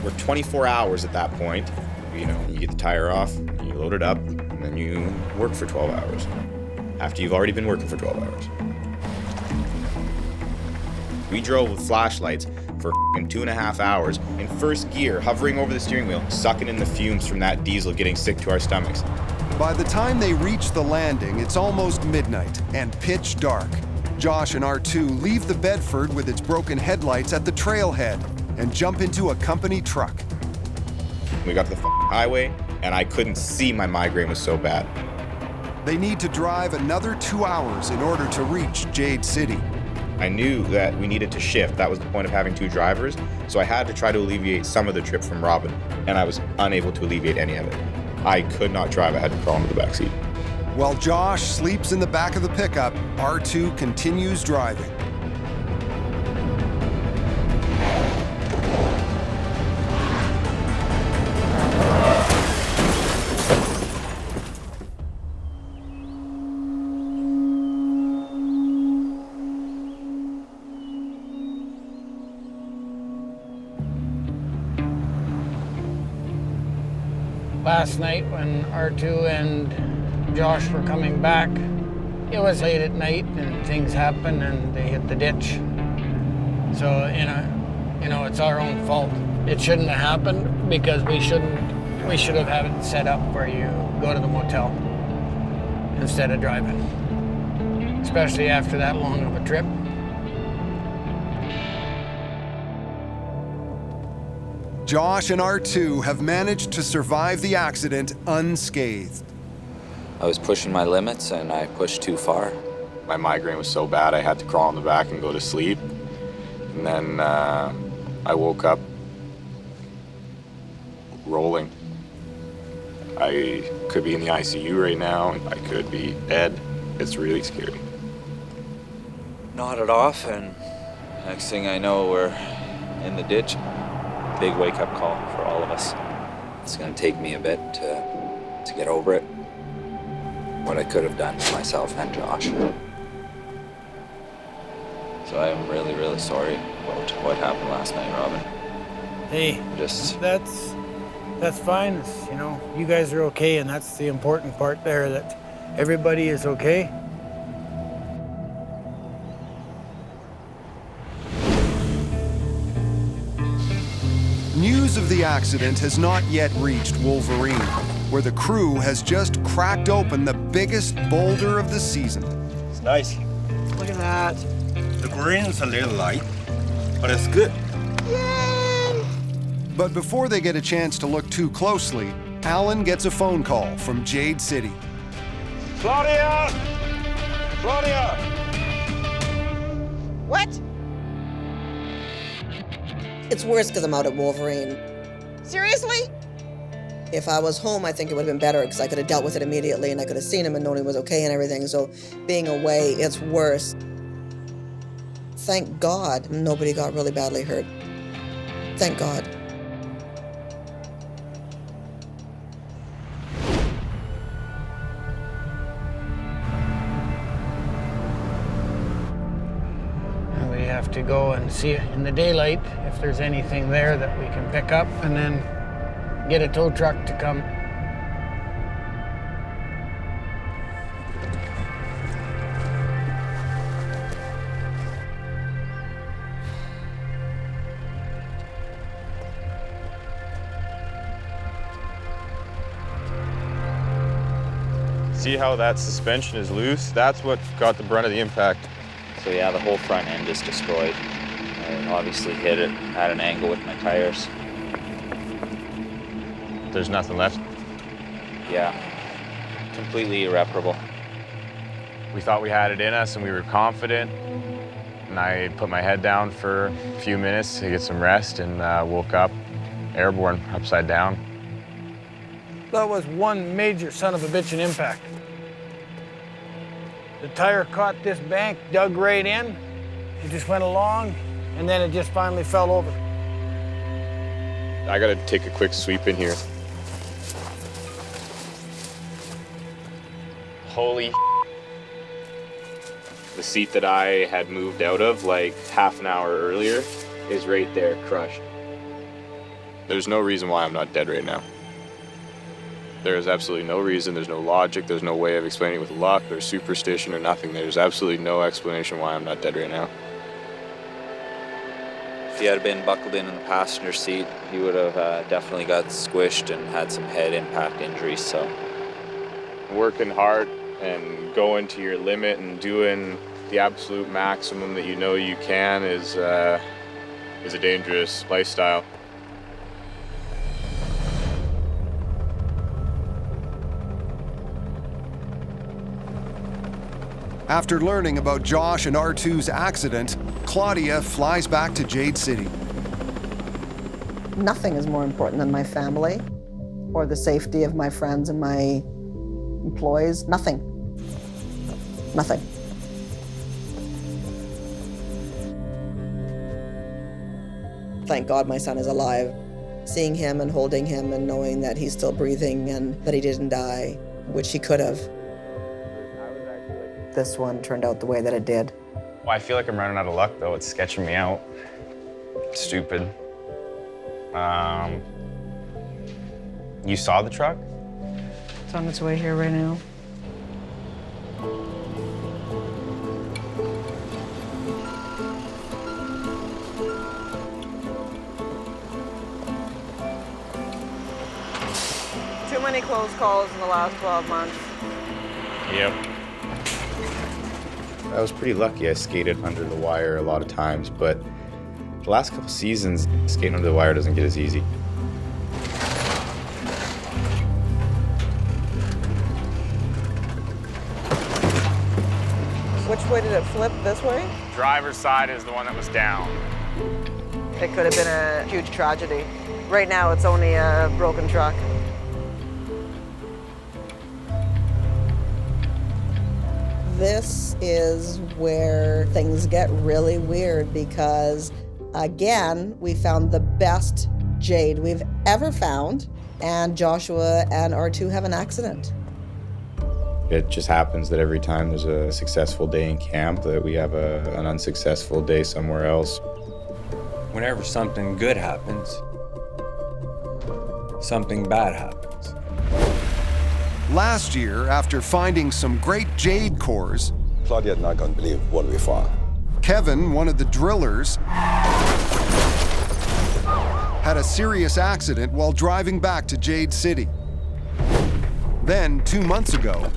We're 24 hours at that point. You get the tire off, you load it up, and then you work for 12 hours. After you've already been working for 12 hours. We drove with flashlights for 2.5 hours in first gear, hovering over the steering wheel, sucking in the fumes from that diesel, getting sick to our stomachs. By the time they reach the landing, it's almost midnight and pitch dark. Josh and R2 leave the Bedford with its broken headlights at the trailhead and jump into a company truck. We got to the highway, and I couldn't see. My migraine was so bad. They need to drive another 2 hours in order to reach Jade City. I knew that we needed to shift. That was the point of having 2 drivers, so I had to try to alleviate some of the trip from Robin, and I was unable to alleviate any of it. I could not drive. I had to crawl into the back seat. While Josh sleeps in the back of the pickup, R2 continues driving. Last night when R2 and Josh were coming back, it was late at night and things happened and they hit the ditch. So, it's our own fault. It shouldn't have happened because we should have had it set up where you go to the motel instead of driving, especially after that long of a trip. Josh and R2 have managed to survive the accident unscathed. I was pushing my limits and I pushed too far. My migraine was so bad I had to crawl in the back and go to sleep. And then I woke up rolling. I could be in the ICU right now. I could be dead. It's really scary. Nodded off, and next thing I know, we're in the ditch. Big wake-up call for all of us. It's gonna take me a bit to get over it. What I could have done to myself and Josh. So I'm really, really sorry about what happened last night, Robin. Hey, that's fine. You guys are okay, and that's the important part there, that Everybody is okay? News of the accident has not yet reached Wolverine, where the crew has just cracked open the biggest boulder of the season. It's nice. Look at that. The green's a little light, but it's good. But before they get a chance to look too closely, Alan gets a phone call from Jade City. Claudia! Claudia! What? It's worse because I'm out at Wolverine. Seriously? If I was home, I think it would have been better because I could have dealt with it immediately and I could have seen him and known he was okay and everything. So being away, it's worse. Thank God nobody got really badly hurt. Thank God. We have to go and see in the daylight if there's anything there that we can pick up and then get a tow truck to come. See how that suspension is loose? That's what got the brunt of the impact. So yeah, the whole front end is destroyed. I obviously hit it at an angle with my tires. There's nothing left. Yeah, completely irreparable. We thought we had it in us and we were confident. And I put my head down for a few minutes to get some rest and woke up airborne, upside down. That was one major son of a bitchin' impact. The tire caught this bank, dug right in, it just went along, and then it just finally fell over. I gotta take a quick sweep in here. Holy The seat that I had moved out of like half an hour earlier is right there, crushed. There's no reason why I'm not dead right now. There is absolutely no reason, there's no logic, there's no way of explaining it with luck or superstition or nothing. There's absolutely no explanation why I'm not dead right now. If he had been buckled in the passenger seat, he would have definitely got squished and had some head impact injuries, so. Working hard and going to your limit and doing the absolute maximum that you know you can is a dangerous lifestyle. After learning about Josh and R2's accident, Claudia flies back to Jade City. Nothing is more important than my family or the safety of my friends and my employees. Nothing. Nothing. Thank God my son is alive. Seeing him and holding him and knowing that he's still breathing and that he didn't die, which he could have. This one turned out the way that it did. Well, I feel like I'm running out of luck, though. It's sketching me out. It's stupid. You saw the truck? It's on its way here right now. Too many close calls in the last 12 months. Yep. I was pretty lucky. I skated under the wire a lot of times, but the last couple seasons, skating under the wire doesn't get as easy. Which way did it flip? This way? Driver's side is the one that was down. It could have been a huge tragedy. Right now, it's only a broken truck. This is where things get really weird because, again, we found the best Jade we've ever found, and Joshua and R2 have an accident. It just happens that every time there's a successful day in camp that we have an unsuccessful day somewhere else. Whenever something good happens, something bad happens. Last year, after finding some great jade cores, Claudia's not going to believe what we found. Kevin, one of the drillers, had a serious accident while driving back to Jade City. Then, 2 months ago,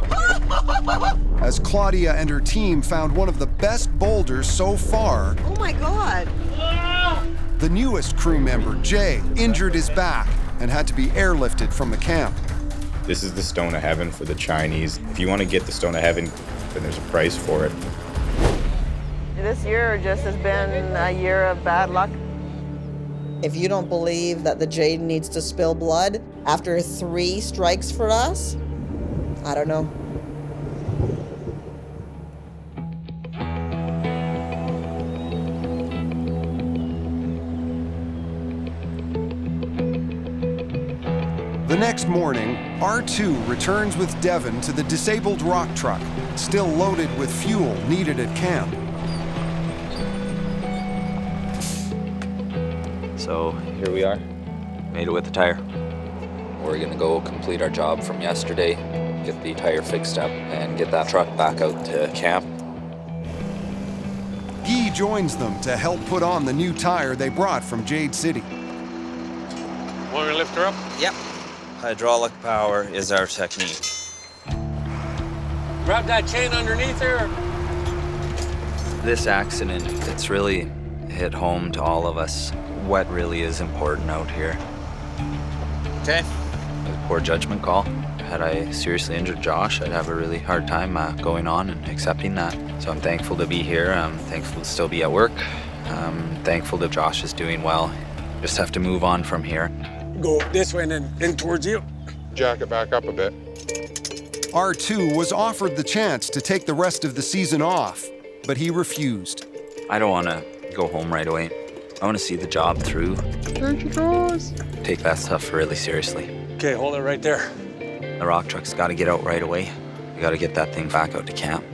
as Claudia and her team found one of the best boulders so far, Oh my God. the newest crew member, Jay, injured his back and had to be airlifted from the camp. This is the stone of heaven for the Chinese. If you want to get the stone of heaven, then there's a price for it. This year just has been a year of bad luck. If you don't believe that the Jade needs to spill blood after 3 strikes for us, I don't know. The next morning, R2 returns with Devon to the disabled rock truck, still loaded with fuel needed at camp. So here we are, made it with the tire. We're gonna go complete our job from yesterday, get the tire fixed up, and get that truck back out to camp. Guy joins them to help put on the new tire they brought from Jade City. Want me to lift her up? Yep. Hydraulic power is our technique. Grab that chain underneath her. This accident, it's really hit home to all of us what really is important out here. Okay. A poor judgment call. Had I seriously injured Josh, I'd have a really hard time going on and accepting that. So I'm thankful to be here. I'm thankful to still be at work. I'm thankful that Josh is doing well. Just have to move on from here. Go this way and then towards you. Jack it back up a bit. R2 was offered the chance to take the rest of the season off, but he refused. I don't want to go home right away. I want to see the job through. Take that stuff really seriously. Okay, hold it right there. The rock truck's got to get out right away. We got to get that thing back out to camp.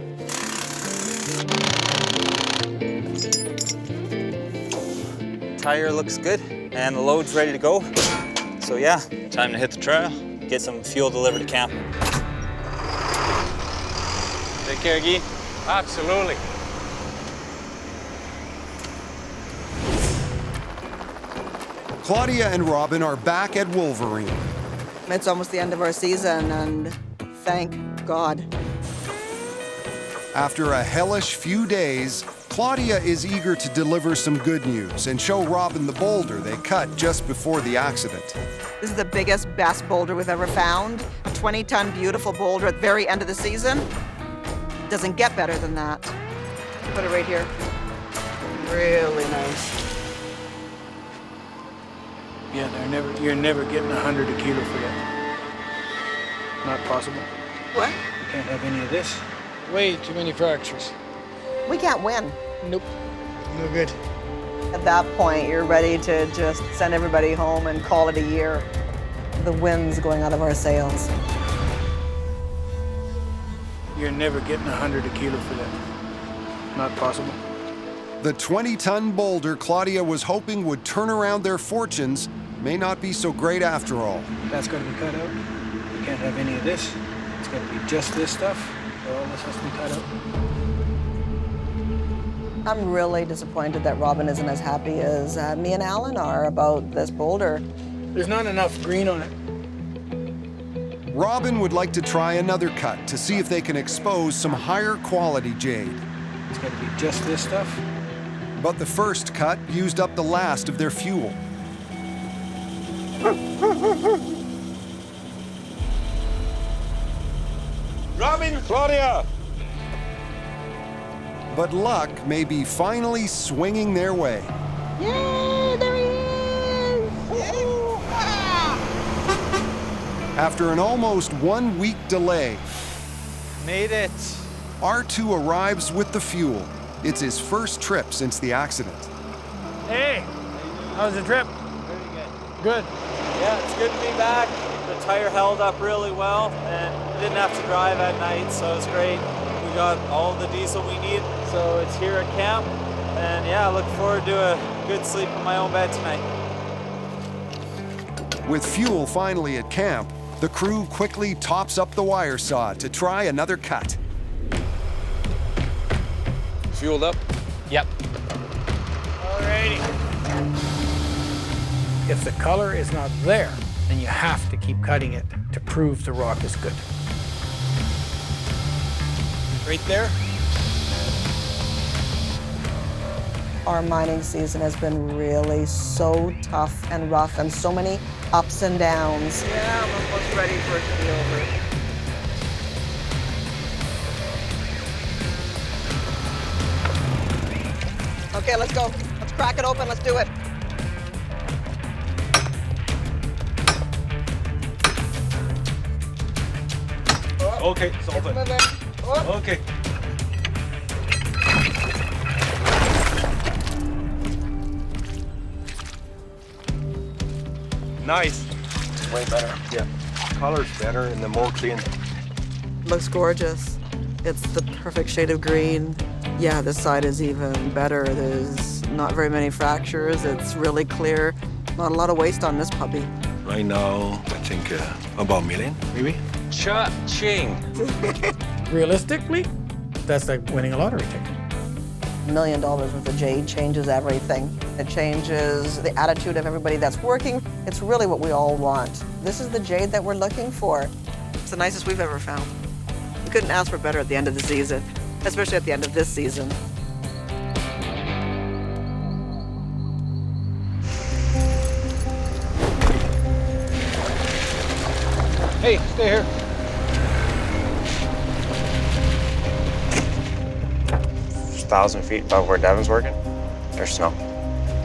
Tire looks good and the load's ready to go. So yeah, time to hit the trail, get some fuel delivered to camp. Take care, Guy. Absolutely. Claudia and Robin are back at Wolverine. It's almost the end of our season, and thank God. After a hellish few days, Claudia is eager to deliver some good news and show Robin the boulder they cut just before the accident. This is the biggest, best boulder we've ever found. A 20-ton beautiful boulder at the very end of the season. Doesn't get better than that. Put it right here. Really nice. Yeah, you're never getting 100 a kilo for that. Not possible. What? You can't have any of this. Way too many fractures. We can't win. Nope. No good. At that point, you're ready to just send everybody home and call it a year. The wind's going out of our sails. You're never getting 100 a kilo for that. Not possible. The 20-ton boulder Claudia was hoping would turn around their fortunes may not be so great after all. That's going to be cut out. You can't have any of this. It's going to be just this stuff. All this has to be cut out. I'm really disappointed that Robin isn't as happy as me and Alan are about this boulder. There's not enough green on it. Robin would like to try another cut to see if they can expose some higher quality jade. It's going to be just this stuff. But the first cut used up the last of their fuel. Robin, Claudia! But luck may be finally swinging their way. Yay, there he is! After an almost 1 week delay, Made it. R2 arrives with the fuel. It's his first trip since the accident. Hey, how was the trip? Good. Yeah, it's good to be back. The tire held up really well and we didn't have to drive at night, so it's great. We got all the diesel we need, so it's here at camp. And yeah, I look forward to a good sleep in my own bed tonight. With fuel finally at camp, The crew quickly tops up the wire saw to try another cut. Fueled up? Yep. Alrighty. If the color is not there, then you have to keep cutting it to prove the rock is good. Right there. Our mining season has been really so tough and rough and so many ups and downs. Yeah, I'm almost ready for it to be over. Okay, let's go. Let's crack it open. Let's do it. Okay, it's open. Okay. Nice. Way better. Yeah. Color's better and the more clean. Looks gorgeous. It's the perfect shade of green. Yeah, this side is even better. There's not very many fractures. It's really clear. Not a lot of waste on this puppy. Right now, I think about $1 million, maybe. Cha-ching. Realistically, that's like winning a lottery ticket. $1 million worth of jade changes everything. It changes the attitude of everybody that's working. It's really what we all want. This is the jade that we're looking for. It's the nicest we've ever found. We couldn't ask for better at the end of the season, especially at the end of this season. Hey, stay here. A 1,000 feet above where Devin's working, there's snow.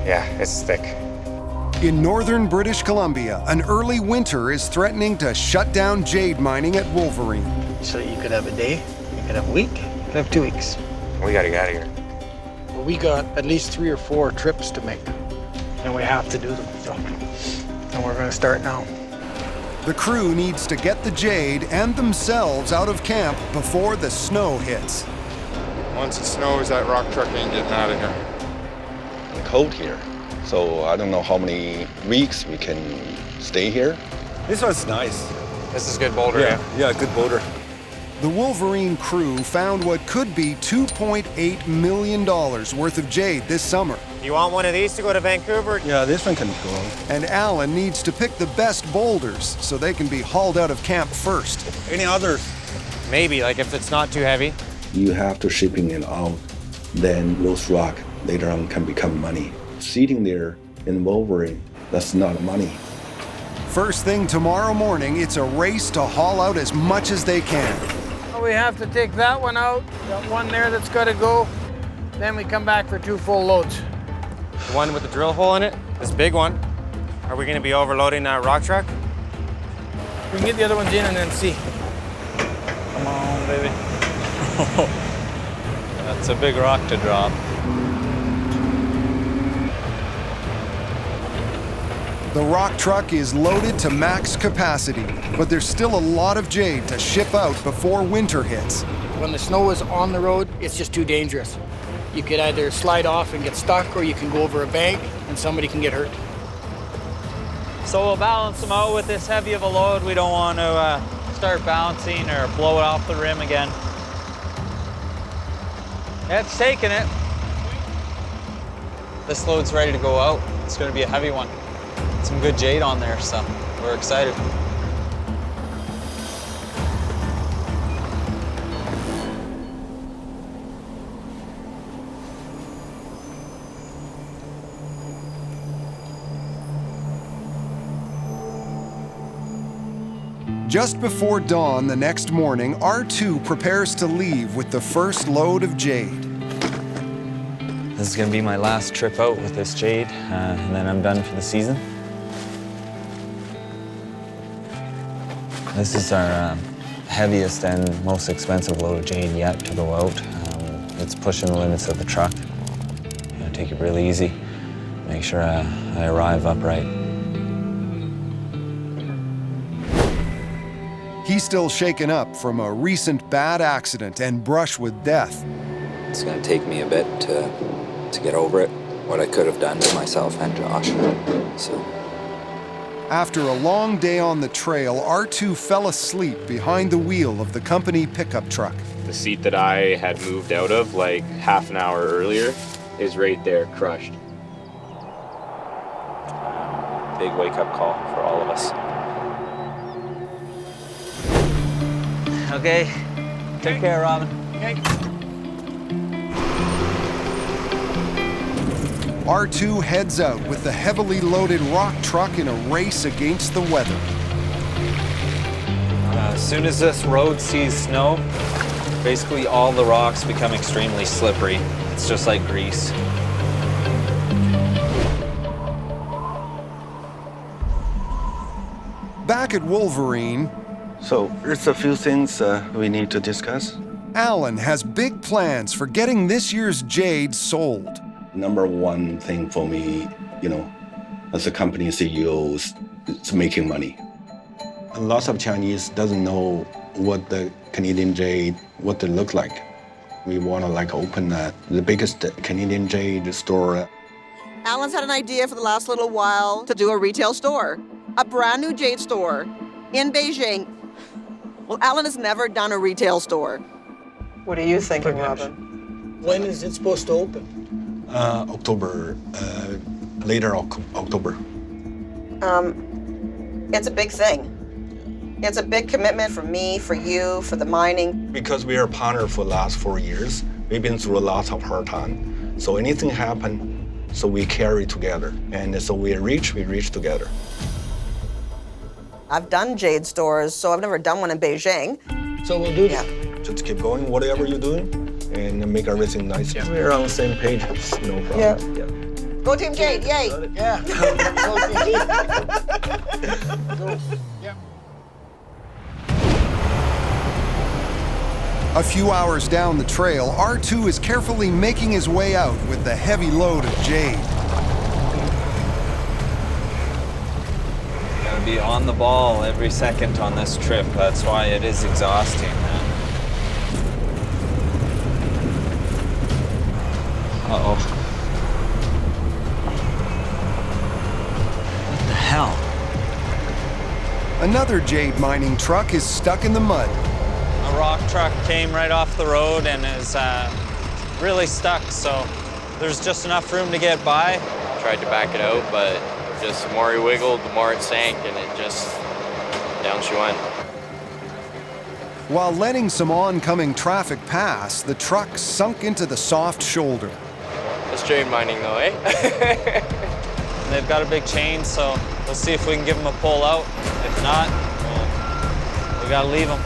Yeah, it's thick. In northern British Columbia, an early winter is threatening to shut down jade mining at Wolverine. So you could have a day, you could have a week, you could have 2 weeks. We gotta get out of here. Well, we got at least 3 or 4 trips to make, and we have to do them, so. And we're gonna start now. The crew needs to get the jade and themselves out of camp before the snow hits. Once it snows, that rock truck ain't getting out of here. Cold here, so I don't know how many weeks we can stay here. This one's nice. This is good boulder, Yeah, good boulder. The Wolverine crew found what could be $2.8 million worth of jade this summer. You want one of these to go to Vancouver? Yeah, this one can go. And Alan needs to pick the best boulders so they can be hauled out of camp first. Any others? Maybe, like if it's not too heavy. You have to shipping it out, then those rock later on can become money. Sitting there in Wolverine, that's not money. First thing tomorrow morning, it's a race to haul out as much as they can. We have to take that one out, got one there that's gotta go. Then we come back for 2 full loads. The one with the drill hole in it, this big one. Are we gonna be overloading that rock truck? We can get the other ones in and then see. Come on, baby. That's a big rock to drop. The rock truck is loaded to max capacity, but there's still a lot of jade to ship out before winter hits. When the snow is on the road, it's just too dangerous. You could either slide off and get stuck, or you can go over a bank and somebody can get hurt. So we'll balance them out with this heavy of a load. We don't want to start bouncing or blow it off the rim again. It's taking it. This load's ready to go out. It's going to be a heavy one. Some good jade on there, so we're excited. Just before dawn the next morning, R2 prepares to leave with the first load of jade. This is going to be my last trip out with this jade, and then I'm done for the season. This is our heaviest and most expensive load of jade yet to go out. It's pushing the limits of the truck. Take it really easy, make sure I arrive upright. He's still shaken up from a recent bad accident and brush with death. It's going to take me a bit to get over it, what I could have done to myself and Josh. So. After a long day on the trail, R2 fell asleep behind the wheel of the company pickup truck. The seat that I had moved out of like half an hour earlier is right there, crushed. Big wake-up call for all of us. Okay, take care, Robin. Okay. R2 heads out with the heavily loaded rock truck in a race against the weather. As soon as this road sees snow, basically all the rocks become extremely slippery. It's just like grease. Back at Wolverine, So there's a few things we need to discuss. Alan has big plans for getting this year's Jade sold. Number one thing for me, as a company CEO, is making money. Lots of Chinese doesn't know what the Canadian Jade, what they look like. We want to open the biggest Canadian Jade store. Alan's had an idea for the last little while to do a retail store, a brand new Jade store in Beijing. Well, Alan has never done a retail store. What are you thinking, Robin? When is it supposed to open? October, later October. It's a big thing. It's a big commitment for me, for you, for the mining. Because we are a partner for the last 4 years, we've been through a lot of hard time. So anything happen, so we carry together. And so we reach together. I've done Jade stores, so I've never done one in Beijing. So we'll do that. Just keep going, whatever you're doing, and make everything nice. Yeah. We're on the same page, no problem. Yeah. Go Team Jade, yay! Yeah. Go Team Jade. Go. Yeah. A few hours down the trail, R2 is carefully making his way out with the heavy load of Jade. Gotta be on the ball every second on this trip. That's why it is exhausting, man. Uh-oh. What the hell? Another Jade mining truck is stuck in the mud. A rock truck came right off the road and is really stuck, so there's just enough room to get by. Tried to back it out, but just the more he wiggled, the more it sank, and it just, down she went. While letting some oncoming traffic pass, the truck sunk into the soft shoulder. It's Jade Mining though, eh? They've got a big chain, so we'll see if we can give them a pull out. If not, well, we gotta leave him.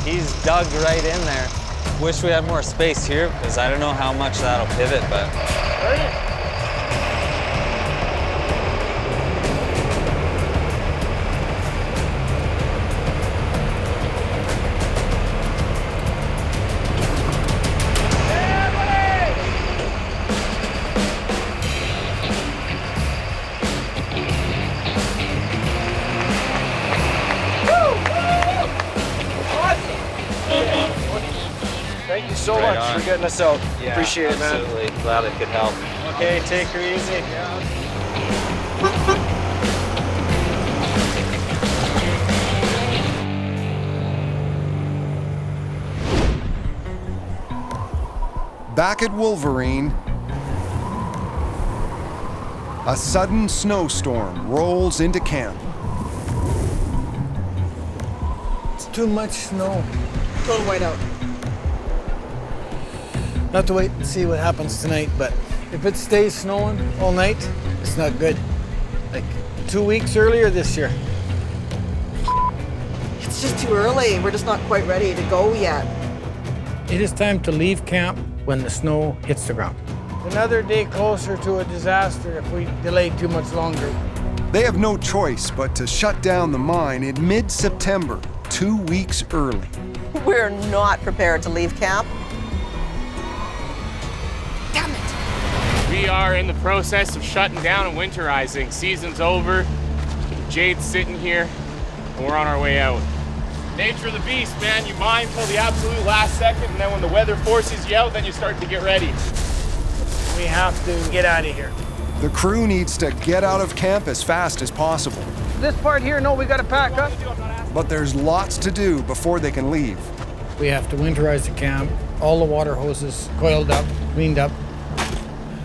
He's dug right in there. Wish we had more space here, because I don't know how much that'll pivot, but... Thank you so much for getting us out. Yeah, appreciate it, man. Absolutely. Glad I could help. Okay, take her easy. Back at Wolverine, a sudden snowstorm rolls into camp. It's too much snow. Total whiteout. Have to wait and see what happens tonight, but if it stays snowing all night, it's not good. Like 2 weeks earlier this year. It's just too early. We're just not quite ready to go yet. It is time to leave camp when the snow hits the ground. Another day closer to a disaster if we delay too much longer. They have no choice but to shut down the mine in mid-September, 2 weeks early. We're not prepared to leave camp. We are in the process of shutting down and winterizing. Season's over. Jade's sitting here, and we're on our way out. Nature of the beast, man. You mine till the absolute last second, and then when the weather forces you out, then you start to get ready. We have to get out of here. The crew needs to get out of camp as fast as possible. This part here, no, we gotta pack up. But there's lots to do before they can leave. We have to winterize the camp, all the water hoses coiled up, cleaned up,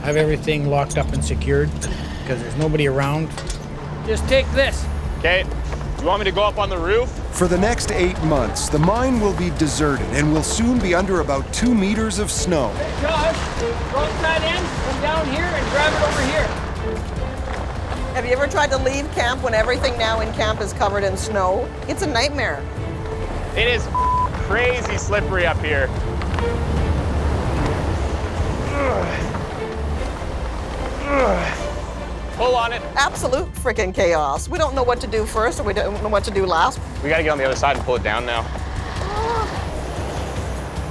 have everything locked up and secured because there's nobody around. Just take this. Okay, you want me to go up on the roof? For the next 8 months, the mine will be deserted and will soon be under about 2 meters of snow. Hey, Josh, rope that in, come down here and grab it over here. Have you ever tried to leave camp when everything now in camp is covered in snow? It's a nightmare. It is crazy slippery up here. Pull on it. Absolute freaking chaos. We don't know what to do first, or we don't know what to do last. We gotta get on the other side and pull it down now.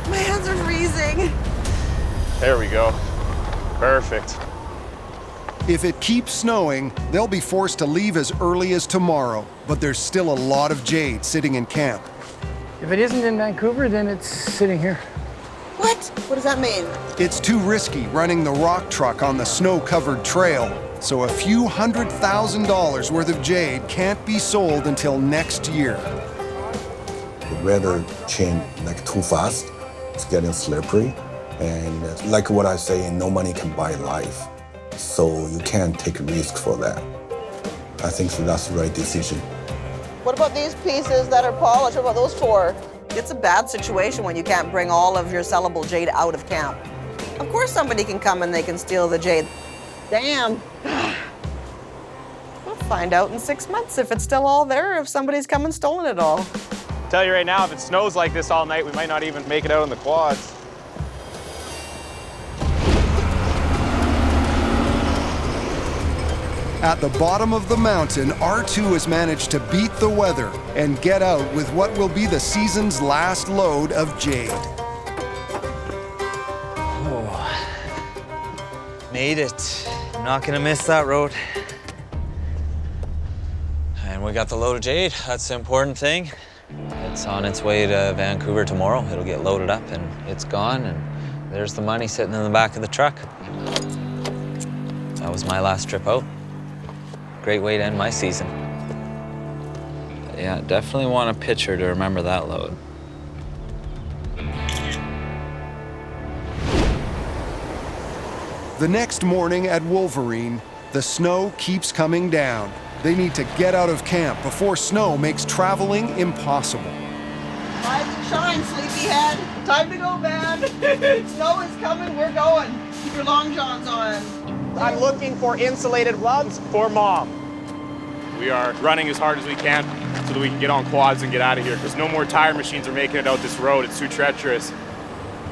My hands are freezing. There we go. Perfect. If it keeps snowing, they'll be forced to leave as early as tomorrow, but there's still a lot of jade sitting in camp. If it isn't in Vancouver, then it's sitting here. What? What does that mean? It's too risky running the rock truck on the snow-covered trail, so a few $100,000 worth of jade can't be sold until next year. The weather changed like too fast. It's getting slippery. And like what I say, no money can buy life. So you can't take a risk for that. I think that's the right decision. What about these pieces that are polished? What about those 4? It's a bad situation when you can't bring all of your sellable jade out of camp. Of course somebody can come and they can steal the jade. Damn. We'll find out in 6 months if it's still all there, or if somebody's come and stolen it all. Tell you right now, if it snows like this all night, we might not even make it out in the quads. At the bottom of the mountain, R2 has managed to beat the weather and get out with what will be the season's last load of jade. Oh, made it. I'm not gonna miss that road. And we got the load of jade. That's the important thing. It's on its way to Vancouver tomorrow. It'll get loaded up and it's gone, and there's the money sitting in the back of the truck. That was my last trip out. Great way to end my season. Yeah, definitely want a picture to remember that load. The next morning at Wolverine, the snow keeps coming down. They need to get out of camp before snow makes traveling impossible. Rise and shine, sleepyhead. Time to go, man. Snow is coming, we're going. Keep your long johns on. I'm looking for insulated rugs for Mom. We are running as hard as we can so that we can get on quads and get out of here, because no more tire machines are making it out this road. It's too treacherous.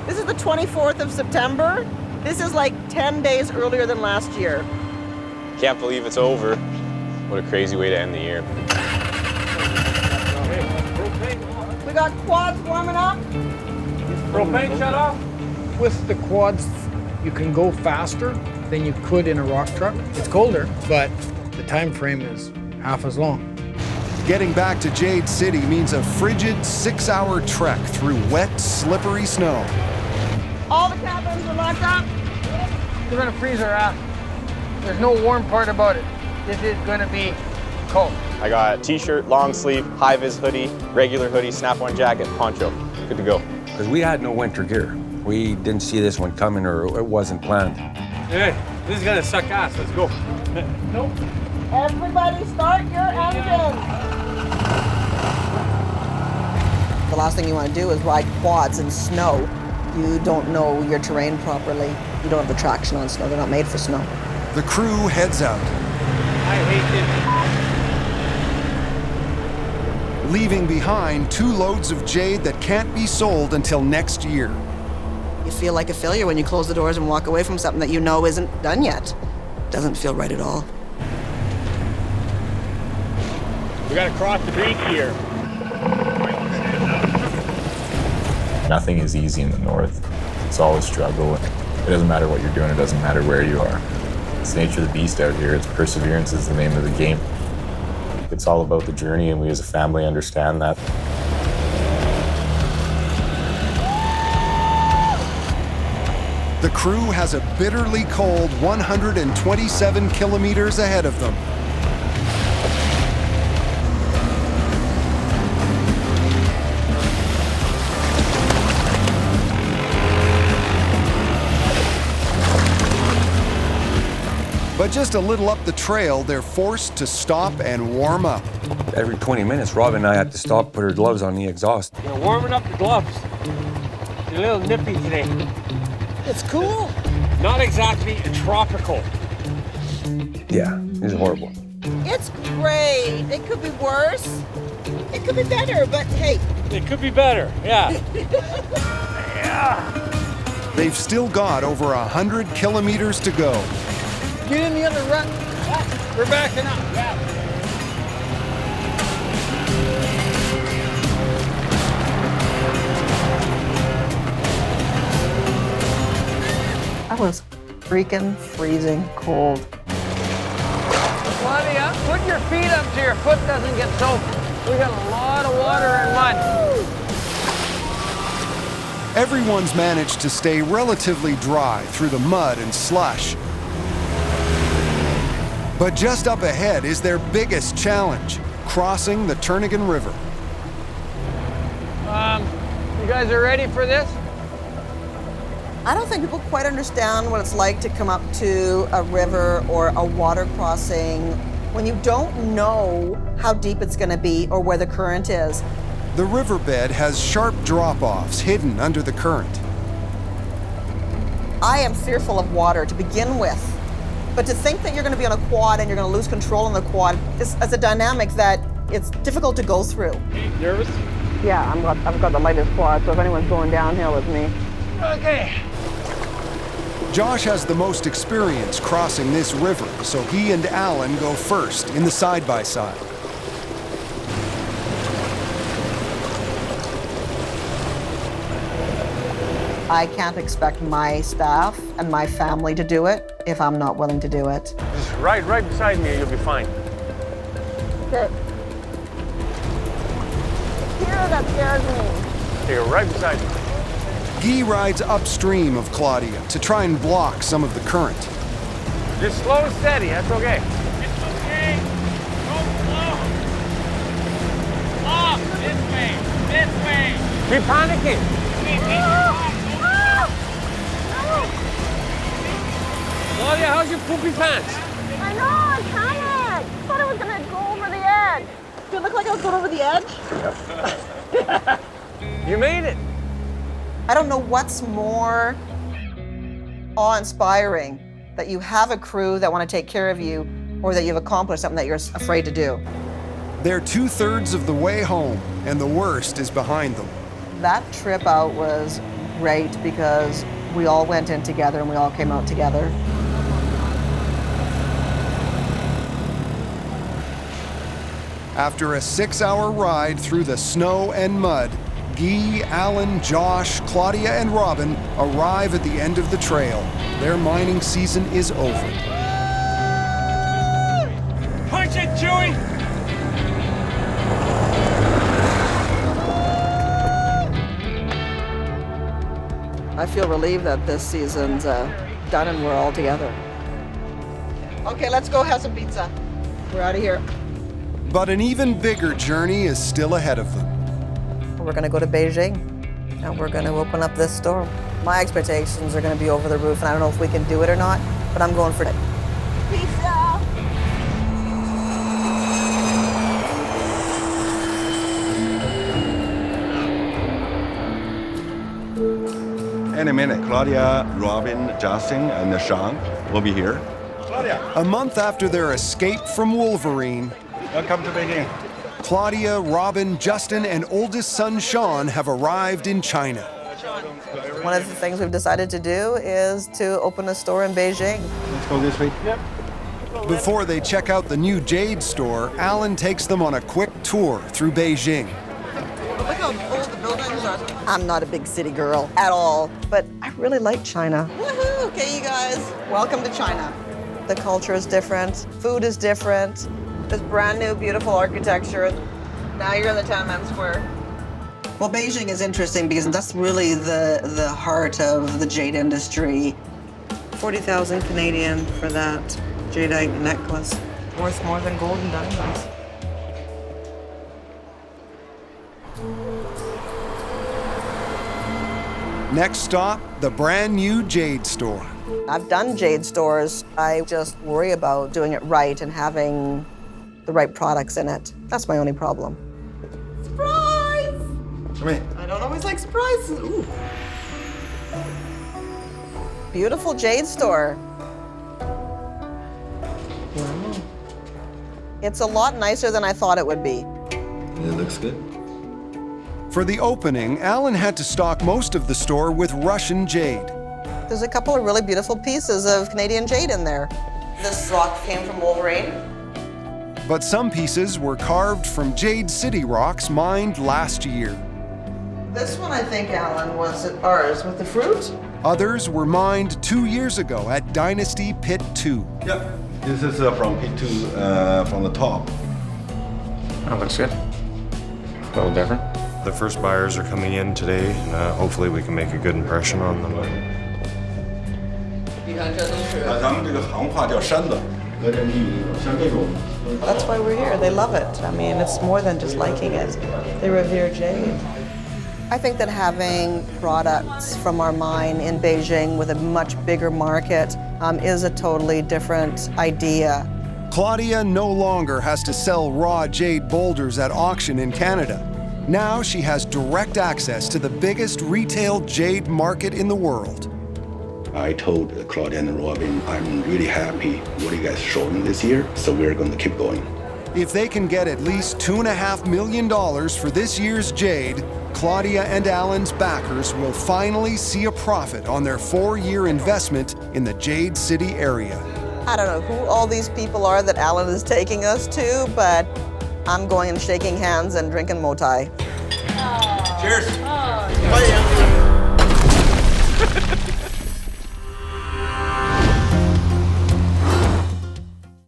This is the 24th of September. This is like 10 days earlier than last year. Can't believe it's over. What a crazy way to end the year. We got quads warming up. Propane shut off. With the quads, you can go faster than you could in a rock truck. It's colder, but the time frame is half as long. Getting back to Jade City means a frigid 6-hour trek through wet, slippery snow. All the cabins are locked up. We're gonna freeze our ass. There's no warm part about it. This is gonna be cold. I got t-shirt, long sleeve, high-vis hoodie, regular hoodie, snap-on jacket, poncho. Good to go. Because we had no winter gear. We didn't see this one coming, or it wasn't planned. Hey, this is gonna suck ass. Let's go. Nope. Everybody start your engines. The last thing you want to do is ride quads in snow. You don't know your terrain properly. You don't have the traction on snow. They're not made for snow. The crew heads out. I hate this. Leaving behind 2 loads of jade that can't be sold until next year. You feel like a failure when you close the doors and walk away from something that you know isn't done yet. Doesn't feel right at all. We gotta cross the creek here. Nothing is easy in the north. It's all a struggle. It doesn't matter what you're doing, it doesn't matter where you are. It's the nature of the beast out here. It's perseverance is the name of the game. It's all about the journey, and we as a family understand that. The crew has a bitterly cold 127 kilometers ahead of them. But just a little up the trail, they're forced to stop and warm up. Every 20 minutes, Robin and I had to stop, put her gloves on the exhaust. You're warming up the gloves. You're a little nippy today. It's cool. Not exactly tropical. Yeah, it's horrible. It's great. It could be worse. It could be better, but hey. It could be better, yeah. They've still got over 100 kilometers to go. Get in the other rut. We're backing up. Yeah. I was freaking freezing cold. Claudia, put your feet up so your foot doesn't get soaked. We got a lot of water and mud. Everyone's managed to stay relatively dry through the mud and slush. But just up ahead is their biggest challenge, crossing the Turnagain River. You guys are ready for this? I don't think people quite understand what it's like to come up to a river or a water crossing when you don't know how deep it's going to be or where the current is. The riverbed has sharp drop-offs hidden under the current. I am fearful of water to begin with. But to think that you're going to be on a quad and you're going to lose control on the quad is a dynamic that it's difficult to go through. Nervous? Yeah, I've got the lightest quad, so if anyone's going downhill, it's me. Okay. Josh has the most experience crossing this river, so he and Alan go first in the side-by-side. I can't expect my staff and my family to do it if I'm not willing to do it. Just ride right beside me and you'll be fine. Okay. Here, that scares me. Stay right beside me. Guy rides upstream of Claudia to try and block some of the current. Just slow and steady, that's okay. It's okay. Go slow. Off. This way. This way. Keep panicking. Claudia, how's your poopy pants? I know, I'm tired. I thought I was gonna go over the edge. Do it look like I was going over the edge? You made it. I don't know what's more awe-inspiring, that you have a crew that want to take care of you or that you've accomplished something that you're afraid to do. They're 2/3 of the way home, and the worst is behind them. That trip out was great because we all went in together and we all came out together. After a 6-hour ride through the snow and mud, Guy, Alan, Josh, Claudia, and Robin arrive at the end of the trail. Their mining season is over. Punch it, Chewie! I feel relieved that this season's done and we're all together. Okay, let's go have some pizza. We're out of here. But an even bigger journey is still ahead of them. We're gonna go to Beijing and we're gonna open up this store. My expectations are gonna be over the roof and I don't know if we can do it or not, but I'm going for it. Pizza. Any minute, Claudia, Robin, Justin, and Sean will be here. Claudia. A month after their escape from Wolverine, Welcome to Beijing. Claudia, Robin, Justin, and oldest son Sean have arrived in China. One of the things we've decided to do is to open a store in Beijing. Let's go this way. Yep. Before they check out the new Jade store, Alan takes them on a quick tour through Beijing. Look how old the buildings are. I'm not a big city girl at all, but I really like China. Woohoo! Okay, you guys, welcome to China. The culture is different, food is different. This brand new, beautiful architecture. Now you're in the Tiananmen Square. Well, Beijing is interesting because that's really the heart of the jade industry. 40,000 Canadian for that jadeite necklace, worth more than gold and diamonds. Next stop, the brand new Jade store. I've done jade stores. I just worry about doing it right and having the right products in it. That's my only problem. Surprise! Come here. I don't always like surprises. Ooh. Beautiful jade store. Wow. It's a lot nicer than I thought it would be. It looks good. For the opening, Alan had to stock most of the store with Russian jade. There's a couple of really beautiful pieces of Canadian jade in there. This rock came from Wolverine. But some pieces were carved from Jade City rocks mined last year. This one, I think, Alan, was ours with the fruit. Others were mined 2 years ago at Dynasty Pit 2. Yep. This is from Pit 2, from the top. That looks good. A little different. The first buyers are coming in today, and hopefully we can make a good impression on them. 咱们这个行话叫山子，和这蜜像这种。 That's why we're here. They love it. I mean, it's more than just liking it. They revere jade. I think that having products from our mine in Beijing with a much bigger market is a totally different idea. Claudia no longer has to sell raw jade boulders at auction in Canada. Now she has direct access to the biggest retail jade market in the world. I told Claudia and Robin, I'm really happy what you guys showing this year, so we're going to keep going. If they can get at least $2.5 million for this year's jade, Claudia and Alan's backers will finally see a profit on their 4-year investment in the Jade City area. I don't know who all these people are that Alan is taking us to, but I'm going and shaking hands and drinking Mo Tai. Cheers.